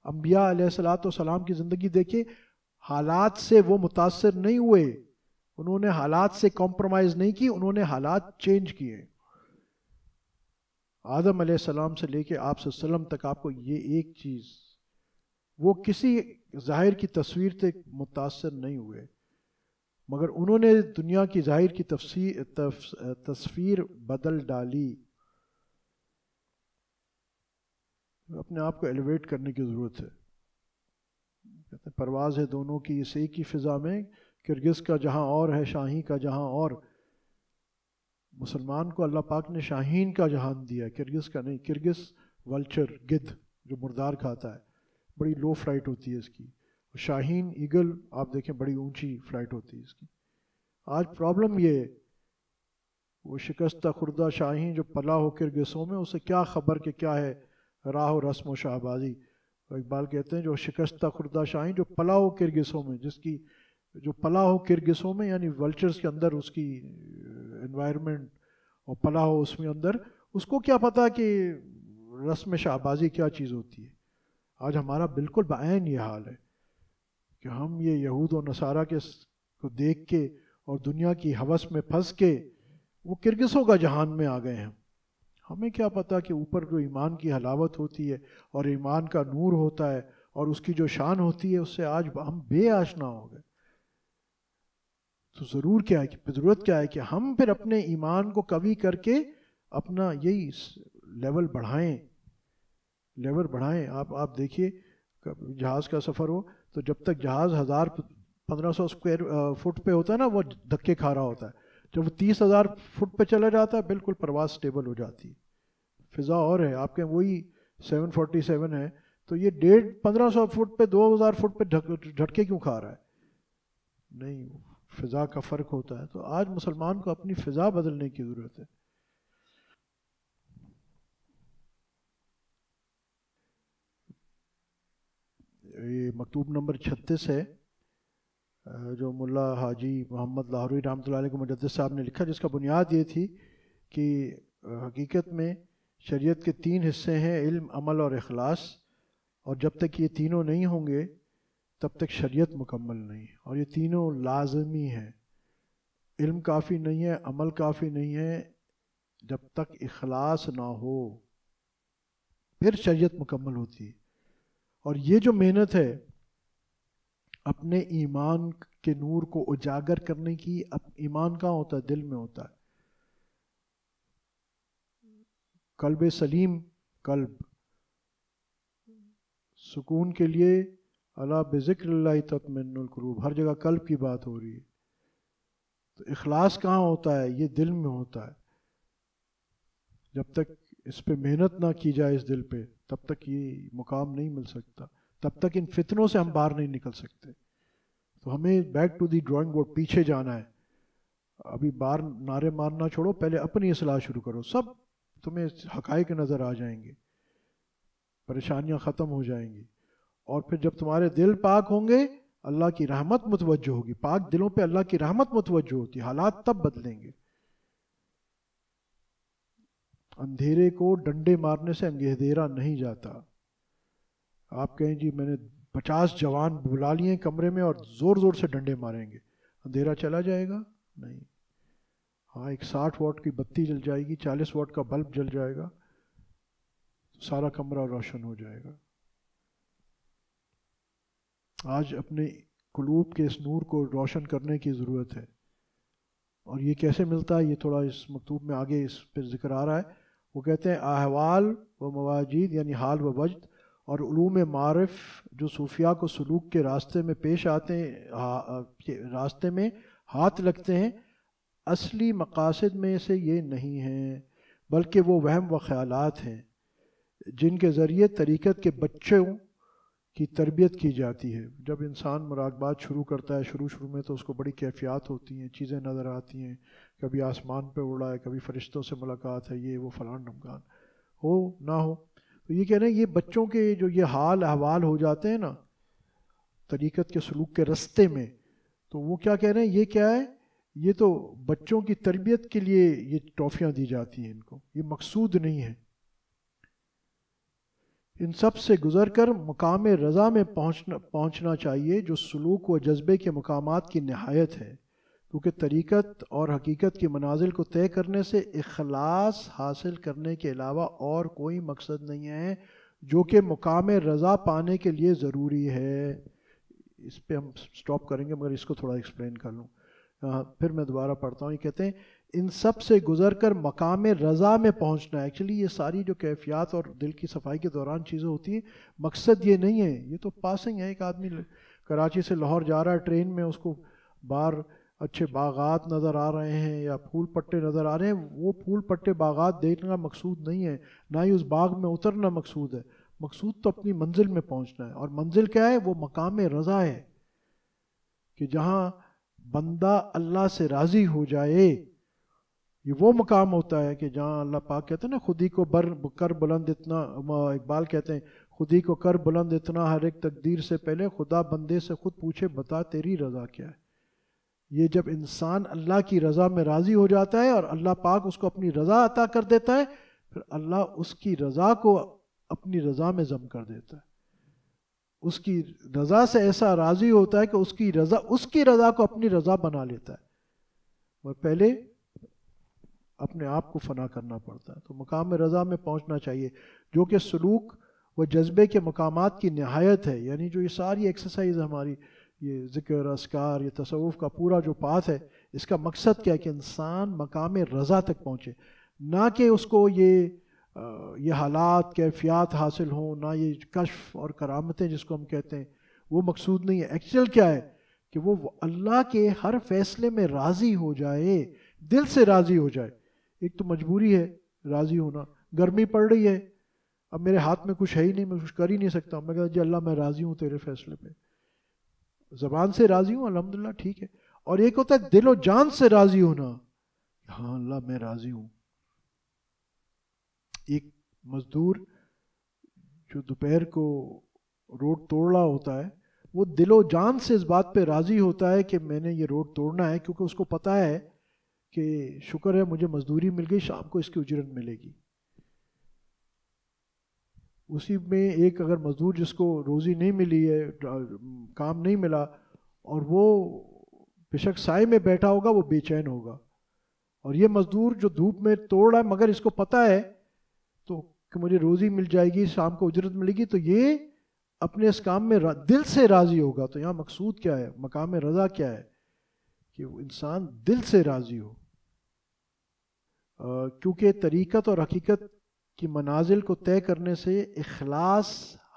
انبیاء علیہ السلام کی زندگی دیکھیں، حالات سے وہ متاثر نہیں ہوئے، انہوں نے حالات سے کمپرومائز نہیں کی، انہوں نے حالات چینج کیے. آدم علیہ السلام سے لے کے آپ صلی اللہ علیہ وسلم تک آپ کو یہ ایک چیز، وہ کسی ظاہر کی تصویر سے متاثر نہیں ہوئے، مگر انہوں نے دنیا کی ظاہر کی تصویر بدل ڈالی. اپنے آپ کو ایلیویٹ کرنے کی ضرورت ہے. کہتے ہیں پرواز ہے دونوں کی اس ایک ہی فضا میں، کرگس کا جہاں اور ہے شاہین کا جہاں اور. مسلمان کو اللہ پاک نے شاہین کا جہان دیا ہے، کرگس کا نہیں. کرگس ولچر، گدھ جو مردار کھاتا ہے، بڑی لو فلائٹ ہوتی ہے اس کی. شاہین ایگل آپ دیکھیں بڑی اونچی فلائٹ ہوتی ہے اس کی. آج پرابلم یہ ہے، وہ شکستہ خوردہ شاہین جو پلا ہو کرگسوں میں، اسے کیا خبر کہ کیا ہے راہ و رسم و شہبازی. اقبال کہتے ہیں جو شکستہ خوردہ شاہین جو پلا ہو کرگسوں میں، جس کی جو پلا ہو کرگسوں میں یعنی ولچرز کے اندر اس کی انوائرمنٹ اور پلا ہو اس میں اندر، اس کو کیا پتا کہ رسم شہبازی کیا چیز ہوتی ہے. آج ہمارا بالکل بعین یہ حال ہے کہ ہم یہ یہود و نصارہ کے کو دیکھ کے اور دنیا کی ہوس میں پھنس کے وہ کرگسوں کا جہان میں آ گئے ہیں. ہمیں کیا پتہ کہ اوپر جو ایمان کی حلاوت ہوتی ہے اور ایمان کا نور ہوتا ہے اور اس کی جو شان ہوتی ہے اس سے آج ہم بے آشنا ہو گئے. تو ضرور کیا ہے کہ ضرورت کیا ہے کہ ہم پھر اپنے ایمان کو قوی کر کے اپنا یہی لیول بڑھائیں. آپ دیکھیے جہاز کا سفر ہو تو جب تک جہاز 1500 اسکوائر فٹ پہ ہوتا ہے نا وہ دھکے کھا رہا ہوتا ہے. جب وہ 30,000 فٹ پہ چلا جاتا ہے بالکل پرواز سٹیبل ہو جاتی ہے. فضا اور ہے آپ کے وہی 747 ہے تو یہ 1500 فٹ پہ 2000 فٹ پہ جھٹکے کیوں کھا رہا ہے؟ نہیں، فضا کا فرق ہوتا ہے. تو آج مسلمان کو اپنی فضا بدلنے کی ضرورت ہے. یہ مکتوب نمبر 36 ہے جو ملا حاجی محمد لاہوری رحمۃ اللہ علیہ مجدد صاحب نے لکھا، جس کا بنیاد یہ تھی کہ حقیقت میں شریعت کے 3 حصے ہیں، علم، عمل اور اخلاص، اور جب تک یہ تینوں نہیں ہوں گے تب تک شریعت مکمل نہیں. اور یہ تینوں لازمی ہیں. علم کافی نہیں ہے، عمل کافی نہیں ہے، جب تک اخلاص نہ ہو پھر شریعت مکمل ہوتی ہے. اور یہ جو محنت ہے اپنے ایمان کے نور کو اجاگر کرنے کی، ایمان کہاں ہوتا ہے؟ دل میں ہوتا ہے. قلب سلیم، قلب سکون کے لیے الا بذکر اللہ تطمئن القلوب، ہر جگہ قلب کی بات ہو رہی ہے. تو اخلاص کہاں ہوتا ہے؟ یہ دل میں ہوتا ہے. جب تک اس پہ محنت نہ کی جائے اس دل پہ تب تک یہ مقام نہیں مل سکتا، تب تک ان فتنوں سے ہم باہر نہیں نکل سکتے. تو ہمیں back to the drawing board, پیچھے جانا ہے. ابھی بار نعرے مارنا چھوڑو، پہلے اپنی اصلاح شروع کرو. سب تمہیں حقائق نظر آ جائیں گے، پریشانیاں ختم ہو جائیں گی. اور پھر جب تمہارے دل پاک ہوں گے اللہ کی رحمت متوجہ ہوگی. پاک دلوں پہ اللہ کی رحمت متوجہ ہوتی، حالات تب بدلیں گے. اندھیرے کو ڈنڈے مارنے سے اندھیرا نہیں جاتا. آپ کہیں جی میں نے 50 جوان بلا لیے کمرے میں اور زور زور سے ڈنڈے ماریں گے، اندھیرا چلا جائے گا؟ نہیں. ہاں، ایک 60 واٹ کی بتی جل جائے گی، 40 واٹ کا بلب جل جائے گا، سارا کمرہ روشن ہو جائے گا. آج اپنے قلوب کے اس نور کو روشن کرنے کی ضرورت ہے. اور یہ کیسے ملتا ہے؟ یہ تھوڑا اس مکتوب میں آگے اس پہ ذکر آ رہا ہے. وہ کہتے ہیں احوال و مواجید یعنی حال و وجد اور علوم معارف جو صوفیاء کو سلوک کے راستے میں پیش آتے ہیں، راستے میں ہاتھ لگتے ہیں، اصلی مقاصد میں سے یہ نہیں ہیں، بلکہ وہ وہم و خیالات ہیں جن کے ذریعے طریقت کے بچوں کی تربیت کی جاتی ہے. جب انسان مراقبات شروع کرتا ہے شروع میں تو اس کو بڑی کیفیات ہوتی ہیں، چیزیں نظر آتی ہیں، کبھی آسمان پہ اڑا ہے، کبھی فرشتوں سے ملاقات ہے، یہ وہ فلان ڈھمکان ہو نہ ہو. تو یہ کہہ رہے ہیں یہ بچوں کے جو یہ حال احوال ہو جاتے ہیں نا طریقت کے سلوک کے رستے میں، تو وہ کیا کہہ رہے ہیں؟ یہ کیا ہے؟ یہ تو بچوں کی تربیت کے لیے یہ ٹافیاں دی جاتی ہیں، ان کو یہ مقصود نہیں ہے. ان سب سے گزر کر مقام رضا میں پہنچنا چاہیے جو سلوک و جذبے کے مقامات کی نہایت ہے، کیونکہ طریقت اور حقیقت کی منازل کو طے کرنے سے اخلاص حاصل کرنے کے علاوہ اور کوئی مقصد نہیں ہے جو کہ مقام رضا پانے کے لیے ضروری ہے. اس پہ ہم سٹاپ کریں گے مگر اس کو تھوڑا ایکسپلین کر لوں، پھر میں دوبارہ پڑھتا ہوں. یہ کہتے ہیں ان سب سے گزر کر مقام رضا میں پہنچنا ہے. ایکچولی یہ ساری جو کیفیات اور دل کی صفائی کے دوران چیزیں ہوتی ہیں مقصد یہ نہیں ہے، یہ تو پاسنگ ہے. ایک آدمی کراچی سے لاہور جا رہا ہے ٹرین میں، اس کو باہر اچھے باغات نظر آ رہے ہیں یا پھول پٹے نظر آ رہے ہیں، وہ پھول پٹے باغات دیکھنا مقصود نہیں ہے، نہ ہی اس باغ میں اترنا مقصود ہے. مقصود تو اپنی منزل میں پہنچنا ہے. اور منزل کیا ہے؟ وہ مقام رضا ہے کہ جہاں بندہ اللہ سے راضی ہو جائے. یہ وہ مقام ہوتا ہے کہ جہاں اللہ پاک کہتے ہیں نا خودی کو کر بلند اتنا، اقبال کہتے ہیں خودی کو کر بلند اتنا ہر ایک تقدیر سے پہلے خدا بندے سے خود پوچھے بتا تیری رضا کیا ہے. یہ جب انسان اللہ کی رضا میں راضی ہو جاتا ہے اور اللہ پاک اس کو اپنی رضا عطا کر دیتا ہے، پھر اللہ اس کی رضا کو اپنی رضا میں ضم کر دیتا ہے. اس کی رضا سے ایسا راضی ہوتا ہے کہ اس کی رضا کو اپنی رضا بنا لیتا ہے، اور پہلے اپنے آپ کو فنا کرنا پڑتا ہے۔ تو مقام رضا میں پہنچنا چاہیے، جو کہ سلوک و جذبے کے مقامات کی نہایت ہے۔ یعنی جو یہ ساری ایکسرسائز ہماری، یہ ذکر، اذکار، یہ تصوف کا پورا جو پاتھ ہے، اس کا مقصد کیا ہے کہ انسان مقام رضا تک پہنچے، نہ کہ اس کو یہ حالات، کیفیات حاصل ہوں، نہ یہ کشف اور کرامتیں جس کو ہم کہتے ہیں، وہ مقصود نہیں ہے۔ ایکچوئل کیا ہے کہ وہ اللہ کے ہر فیصلے میں راضی ہو جائے، دل سے راضی ہو جائے۔ ایک تو مجبوری ہے راضی ہونا، گرمی پڑ رہی ہے، اب میرے ہاتھ میں کچھ ہے ہی نہیں، میں کچھ کر ہی نہیں سکتا، میں کہتا جی اللہ میں راضی ہوں تیرے فیصلے پہ، زبان سے راضی ہوں الحمدللہ ٹھیک ہے۔ اور ایک ہوتا ہے دل و جان سے راضی ہونا، ہاں اللہ میں راضی ہوں۔ ایک مزدور جو دوپہر کو روڈ توڑ رہا ہوتا ہے، وہ دل و جان سے اس بات پہ راضی ہوتا ہے کہ میں نے یہ روڈ توڑنا ہے، کیونکہ اس کو پتہ ہے کہ شکر ہے مجھے مزدوری مل گئی، شام کو اس کی اجرت ملے گی۔ اسی میں ایک اگر مزدور جس کو روزی نہیں ملی ہے، کام نہیں ملا، اور وہ بے شک سائے میں بیٹھا ہوگا، وہ بے چین ہوگا۔ اور یہ مزدور جو دھوپ میں توڑ رہا ہے مگر اس کو پتہ ہے تو کہ مجھے روزی مل جائے گی، شام کو اجرت ملے گی، تو یہ اپنے اس کام میں دل سے راضی ہوگا۔ تو یہاں مقصود کیا ہے، مقام رضا کیا ہے، کہ وہ انسان دل سے راضی ہو۔ کیونکہ طریقت اور حقیقت کی منازل کو طے کرنے سے اخلاص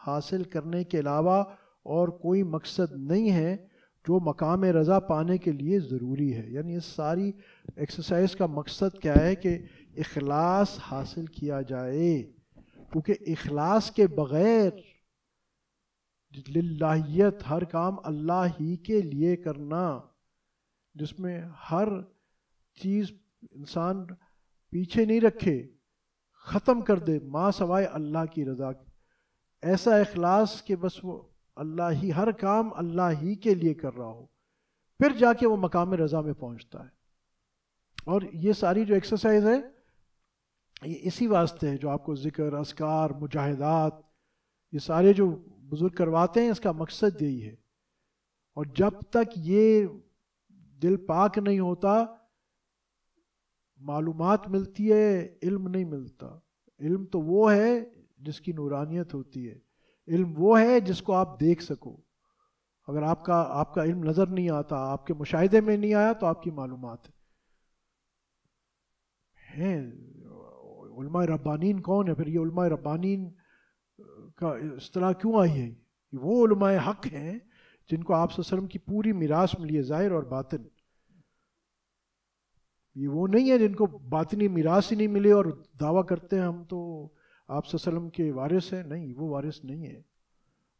حاصل کرنے کے علاوہ اور کوئی مقصد نہیں ہے جو مقام رضا پانے کے لیے ضروری ہے۔ یعنی اس ساری ایکسرسائز کا مقصد کیا ہے کہ اخلاص حاصل کیا جائے، کیونکہ اخلاص کے بغیر للہیت، ہر کام اللہ ہی کے لیے کرنا، جس میں ہر چیز انسان پیچھے نہیں رکھے، ختم کر دے ما سوائے اللہ کی رضا، ایسا اخلاص کہ بس وہ اللہ ہی، ہر کام اللہ ہی کے لیے کر رہا ہو، پھر جا کے وہ مقام رضا میں پہنچتا ہے۔ اور یہ ساری جو ایکسرسائز ہے یہ اسی واسطے ہے، جو آپ کو ذکر، اذکار، مجاہدات، یہ سارے جو بزرگ کرواتے ہیں، اس کا مقصد یہی ہے۔ اور جب تک یہ دل پاک نہیں ہوتا، معلومات ملتی ہے، علم نہیں ملتا۔ علم تو وہ ہے جس کی نورانیت ہوتی ہے، علم وہ ہے جس کو آپ دیکھ سکو۔ اگر آپ کا علم نظر نہیں آتا، آپ کے مشاہدے میں نہیں آیا، تو آپ کی معلومات ہیں۔ علماء ربانین کون ہے؟ پھر یہ علماء ربانین کا اصطلاح کیوں آئی ہے؟ وہ علماء حق ہیں جن کو آپ صلی اللہ علیہ وسلم کی پوری میراث ملی ہے، ظاہر اور باطن۔ یہ وہ نہیں ہے جن کو باطنی میراث ہی نہیں ملے اور دعویٰ کرتے ہیں ہم تو آپ صلی اللہ علیہ وسلم کے وارث ہیں۔ نہیں، وہ وارث نہیں ہے۔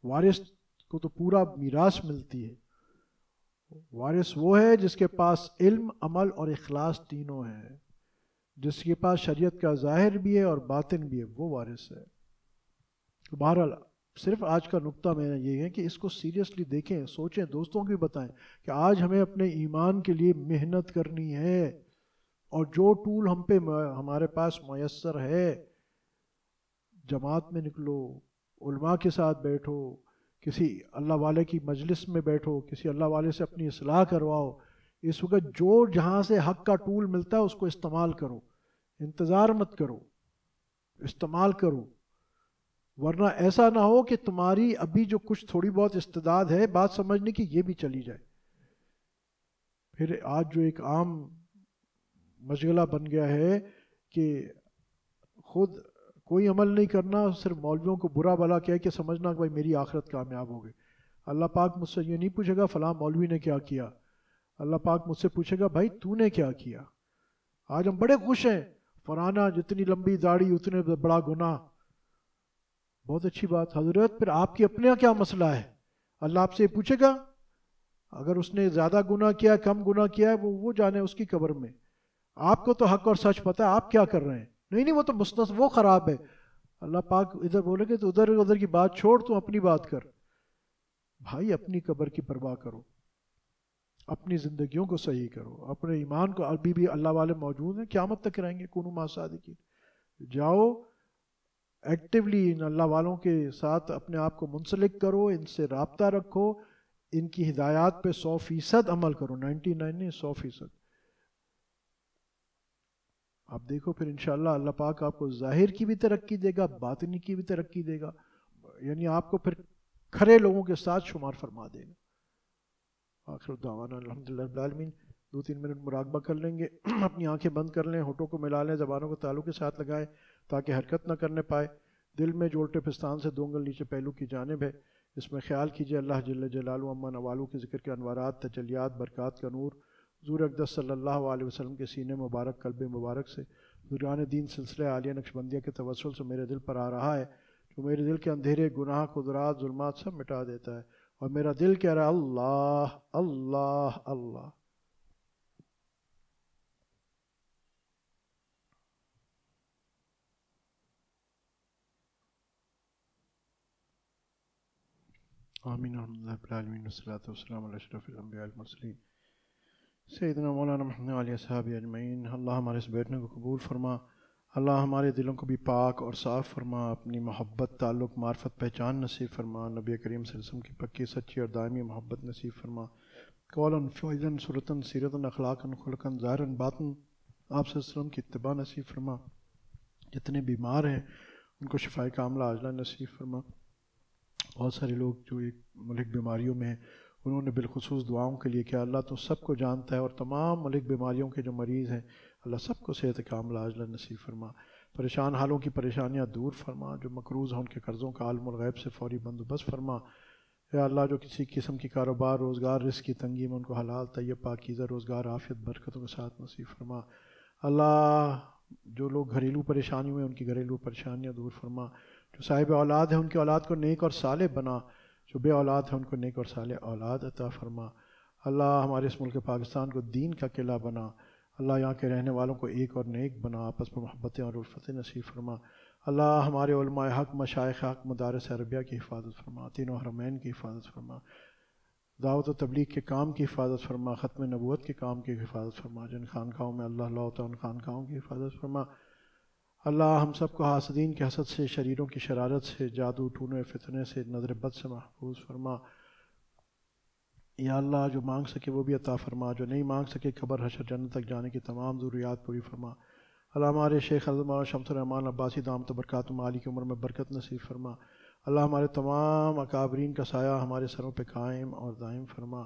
وارث کو تو پورا میراث ملتی ہے۔ وارث وہ ہے جس کے پاس علم، عمل اور اخلاص تینوں ہیں، جس کے پاس شریعت کا ظاہر بھی ہے اور باطن بھی ہے، وہ وارث ہے۔ بہرحال صرف آج کا نقطہ میرا یہ ہے کہ اس کو سیریسلی دیکھیں، سوچیں، دوستوں کو بھی بتائیں کہ آج ہمیں اپنے ایمان کے لیے محنت کرنی ہے، اور جو ٹول ہمارے پاس میسر ہے، جماعت میں نکلو، علماء کے ساتھ بیٹھو، کسی اللہ والے کی مجلس میں بیٹھو، کسی اللہ والے سے اپنی اصلاح کرواؤ۔ اس وقت جو جہاں سے حق کا ٹول ملتا ہے اس کو استعمال کرو، انتظار مت کرو، استعمال کرو، ورنہ ایسا نہ ہو کہ تمہاری ابھی جو کچھ تھوڑی بہت استعداد ہے بات سمجھنے کی، یہ بھی چلی جائے۔ پھر آج جو ایک عام مشغلہ بن گیا ہے کہ خود کوئی عمل نہیں کرنا، صرف مولویوں کو برا بھلا کہہ کے سمجھنا کہ بھائی میری آخرت کامیاب ہو گئی۔ اللہ پاک مجھ سے یہ نہیں پوچھے گا فلاں مولوی نے کیا کیا، اللہ پاک مجھ سے پوچھے گا بھائی تو نے کیا کیا۔ آج ہم بڑے خوش ہیں، فلانا جتنی لمبی داڑھی اتنے بڑا گناہ، بہت اچھی بات حضرت، پھر آپ کی اپنے کیا مسئلہ ہے؟ اللہ آپ سے پوچھے گا، اگر اس نے زیادہ گناہ کیا، کم گناہ کیا ہے، وہ جانے اس کی قبر میں۔ آپ کو تو حق اور سچ پتہ ہے، آپ کیا کر رہے ہیں؟ نہیں وہ تو مستث، وہ خراب ہے۔ اللہ پاک ادھر بولے گے تو ادھر کی بات چھوڑ، تو اپنی بات کر۔ بھائی اپنی قبر کی پرواہ کرو، اپنی زندگیوں کو صحیح کرو، اپنے ایمان کو، ابھی بھی اللہ والے موجود ہیں، قیامت تک رہیں گے، کونوا مع الصادقین۔ جاؤ ایکٹیولی ان اللہ والوں کے ساتھ اپنے آپ کو منسلک کرو، ان سے رابطہ رکھو، ان کی ہدایات پہ 100% عمل کرو، 99 نہیں 100%. آپ دیکھو پھر انشاءاللہ اللہ پاک آپ کو ظاہر کی بھی ترقی دے گا، باطنی کی بھی ترقی دے گا، یعنی آپ کو پھر کھرے لوگوں کے ساتھ شمار فرما دے گا. آخر دعوانا الحمدللہ رب العالمین. 2-3 منٹ مراقبہ کر لیں گے. اپنی آنکھیں بند کر لیں، ہونٹوں کو ملا لیں، زبانوں کو تالو کے ساتھ لگائیں تاکہ حرکت نہ کرنے پائے. دل میں جو الٹے پستان سے 2 انگل نیچے پہلو کی جانب ہے، اس میں خیال کیجئے اللہ جل جلالہ اما نوالو کے ذکر کے انوارات، تجلیات، برکات کا نور حضور اقدس صلی اللہ علیہ وسلم کے سینے مبارک، قلب مبارک سے بزرگان دین سلسلہ عالیہ نقشبندیہ کے توسل سے میرے دل پر آ رہا ہے، جو میرے دل کے اندھیرے، گناہ، قدرات، ظلمات سب مٹا دیتا ہے. اور میرا دل کہہ رہا ہے اللہ اللہ اللہ. آمین الحمدللہ رب العالمین والصلاۃ والسلام علی اشرف الانبیاء والمرسلین سیدنا مولانا محمد علیہ صحابہ اجمعین. اللہ ہمارے اس بیٹھنے کو قبول فرما، اللہ ہمارے دلوں کو بھی پاک اور صاف فرما، اپنی محبت، تعلق، معرفت، پہچان نصیب فرما، نبی کریم صلی اللہ علیہ وسلم کی پکی، سچی اور دائمی محبت نصیب فرما، قولاً فعلاً صورتاً سیرتاً اخلاقاً خلقاً ظاہراً باطن آپ صلی اللہ علیہ وسلم کی اتباع نصیب فرما. جتنے بیمار ہیں ان کو شفائے کاملہ عاجلہ نصیب فرما. بہت سارے لوگ جو ایک ملک بیماریوں میں ہیں، انہوں نے بالخصوص دعاؤں کے لیے کیا. اللہ تو سب کو جانتا ہے، اور تمام ملک بیماریوں کے جو مریض ہیں اللہ سب کو صحت کاملہ عاجلہ نصیب فرما. پریشان حالوں کی پریشانیاں دور فرما، جو مقروض ہیں ان کے قرضوں کا عالم الغیب سے فوری بندوبست فرما. یا اللہ جو کسی قسم کی کاروبار، روزگار، رزق کی تنگی میں ان کو حلال طیب پاکیزہ روزگار، عافیت، برکتوں کے ساتھ نصیب فرما. اللہ جو لوگ گھریلو پریشانیوں میں ان کی گھریلو پریشانیاں دور فرما. جو صاحب اولاد ہیں ان کی اولاد کو نیک اور صالح بنا، جو بے اولاد ہیں ان کو نیک اور صالح اولاد عطا فرما. اللہ ہمارے اس ملک پاکستان کو دین کا قلعہ بنا. اللہ یہاں کے رہنے والوں کو ایک اور نیک بنا، آپس میں محبتیں اور الفتیں نصیب فرما. اللہ ہمارے علماء حق، مشائخ حق، مدارس عربیہ کی حفاظت فرما، تینوں حرمین کی حفاظت فرما، دعوت و تبلیغ کے کام کی حفاظت فرما، ختم نبوت کے کام کی حفاظت فرما. جن خانقاہوں میں اللہ ہوتا ہے ان خانقاہوں کی حفاظت فرما. اللہ ہم سب کو حاسدین کے حسد سے، شریروں کی شرارت سے، جادو ٹونے فتنے سے، نظر بد سے محفوظ فرما. یا اللہ جو مانگ سکے وہ بھی عطا فرما، جو نہیں مانگ سکے قبر حشر جنت تک جانے کی تمام ضروریات پوری فرما. اللہ ہمارے شیخ حضرت مولانا شمس الرحمان عباسی دامت برکاتہم عالی کی عمر میں برکت نصیب فرما. اللہ ہمارے تمام اکابرین کا سایہ ہمارے سروں پہ قائم اور دائم فرما.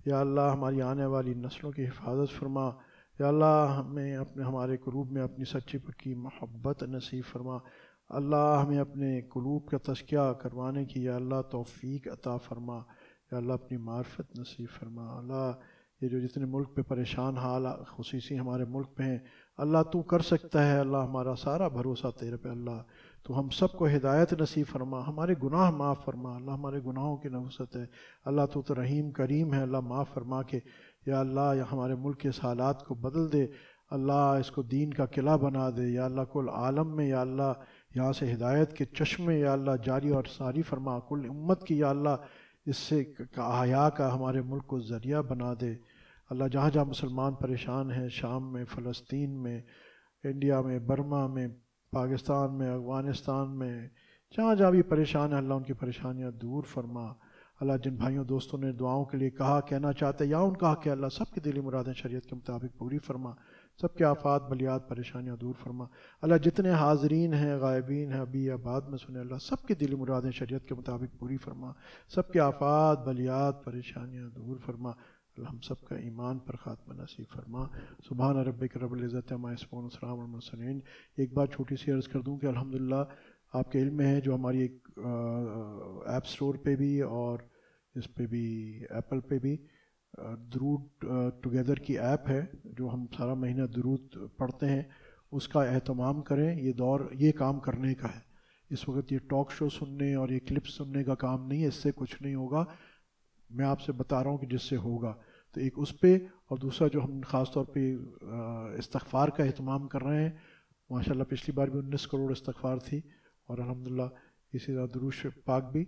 یا اللہ ہماری آنے والی نسلوں کی حفاظت فرما. یا اللہ ہمیں ہمارے قلوب میں اپنی سچی پکی محبت نصیب فرما. اللہ ہمیں اپنے قلوب کا تزکیہ کروانے کی یا اللہ توفیق عطا فرما. یا اللہ اپنی معرفت نصیب فرما. اللہ یہ جو جتنے ملک پہ پریشان حال خصوصی ہمارے ملک پہ ہیں، اللہ تو کر سکتا ہے. اللہ ہمارا سارا بھروسہ تیرے پہ. اللہ تو ہم سب کو ہدایت نصیب فرما، ہمارے گناہ معاف فرما. اللہ ہمارے گناہوں کی نفست ہے. اللہ تو رحیم کریم ہے. اللہ معاف فرما کے یا اللہ ہمارے ملک کے اس حالات کو بدل دے. اللہ اس کو دین کا قلعہ بنا دے. یا اللہ کل عالم میں یا اللہ یہاں سے ہدایت کے چشمے یا اللہ جاری اور ساری فرما. کل امت کی یا اللہ اس سے احیا کا ہمارے ملک کو ذریعہ بنا دے. اللہ جہاں جہاں مسلمان پریشان ہیں، شام میں، فلسطین میں، انڈیا میں، برما میں، پاکستان میں، افغانستان میں، جہاں جہاں بھی پریشان ہیں اللہ ان کی پریشانیاں دور فرما. اللہ جن بھائیوں دوستوں نے دعاؤں کے لیے کہا، کہنا چاہتے یا ان کا حق ہے، اللہ سب کی دلی مرادیں شریعت کے مطابق پوری فرما. سب کے آفات، بلیات، پریشانیاں دور فرما. اللہ جتنے حاضرین ہیں، غائبین ہیں، ابھی یا بعد میں سنے، اللہ سب کی دلی مرادیں شریعت کے مطابق پوری فرما. سب کے آفات، بلیات، پریشانیاں دور فرما. اللہ ہم سب کا ایمان پر خاتمہ نصیب فرما. سبحان ربک رب العزت عما یصفون وسلام علی المرسلین. ایک بات چھوٹی سی عرض کر دوں کہ الحمدللہ آپ کے علم میں ہے جو ہماری ایک ایپ سٹور پہ بھی اور اس پہ بھی ایپل پہ بھی درود ٹوگیدر کی ایپ ہے جو ہم سارا مہینہ درود پڑھتے ہیں، اس کا اہتمام کریں. یہ دور یہ کام کرنے کا ہے. اس وقت یہ ٹاک شو سننے اور یہ کلپس سننے کا کام نہیں ہے، اس سے کچھ نہیں ہوگا. میں آپ سے بتا رہا ہوں کہ جس سے ہوگا. تو ایک اس پہ، اور دوسرا جو ہم خاص طور پہ استغفار کا اہتمام کر رہے ہیں. ماشاءاللہ پچھلی بار بھی 19 کروڑ استغفار تھی، اور الحمدللہ اسی طرح درود پاک بھی.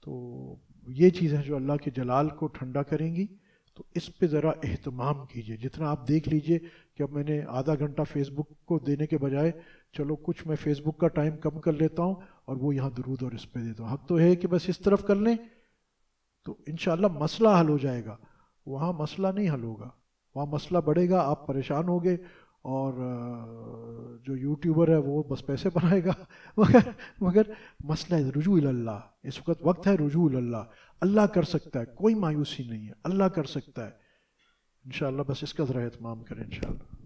تو یہ چیزیں جو اللہ کے جلال کو ٹھنڈا کریں گی، تو اس پہ ذرا اہتمام کیجئے. جتنا آپ دیکھ لیجئے کہ اب میں نے آدھا گھنٹہ فیس بک کو دینے کے بجائے چلو کچھ میں فیس بک کا ٹائم کم کر لیتا ہوں اور وہ یہاں درود اور اس پہ دیتا ہوں. حق تو ہے کہ بس اس طرف کر لیں تو انشاءاللہ مسئلہ حل ہو جائے گا. وہاں مسئلہ نہیں حل ہوگا, وہاں مسئلہ بڑھے گا, آپ پریشان ہوگے, اور جو یوٹیوبر ہے وہ بس پیسے بنائے گا. مگر مسئلہ ہے رجوع اللہ. اس وقت ہے رجوع اللہ. اللہ کر سکتا ہے, کوئی مایوسی نہیں ہے, اللہ کر سکتا ہے. انشاءاللہ بس اس کا ذرا اہتمام کریں انشاءاللہ.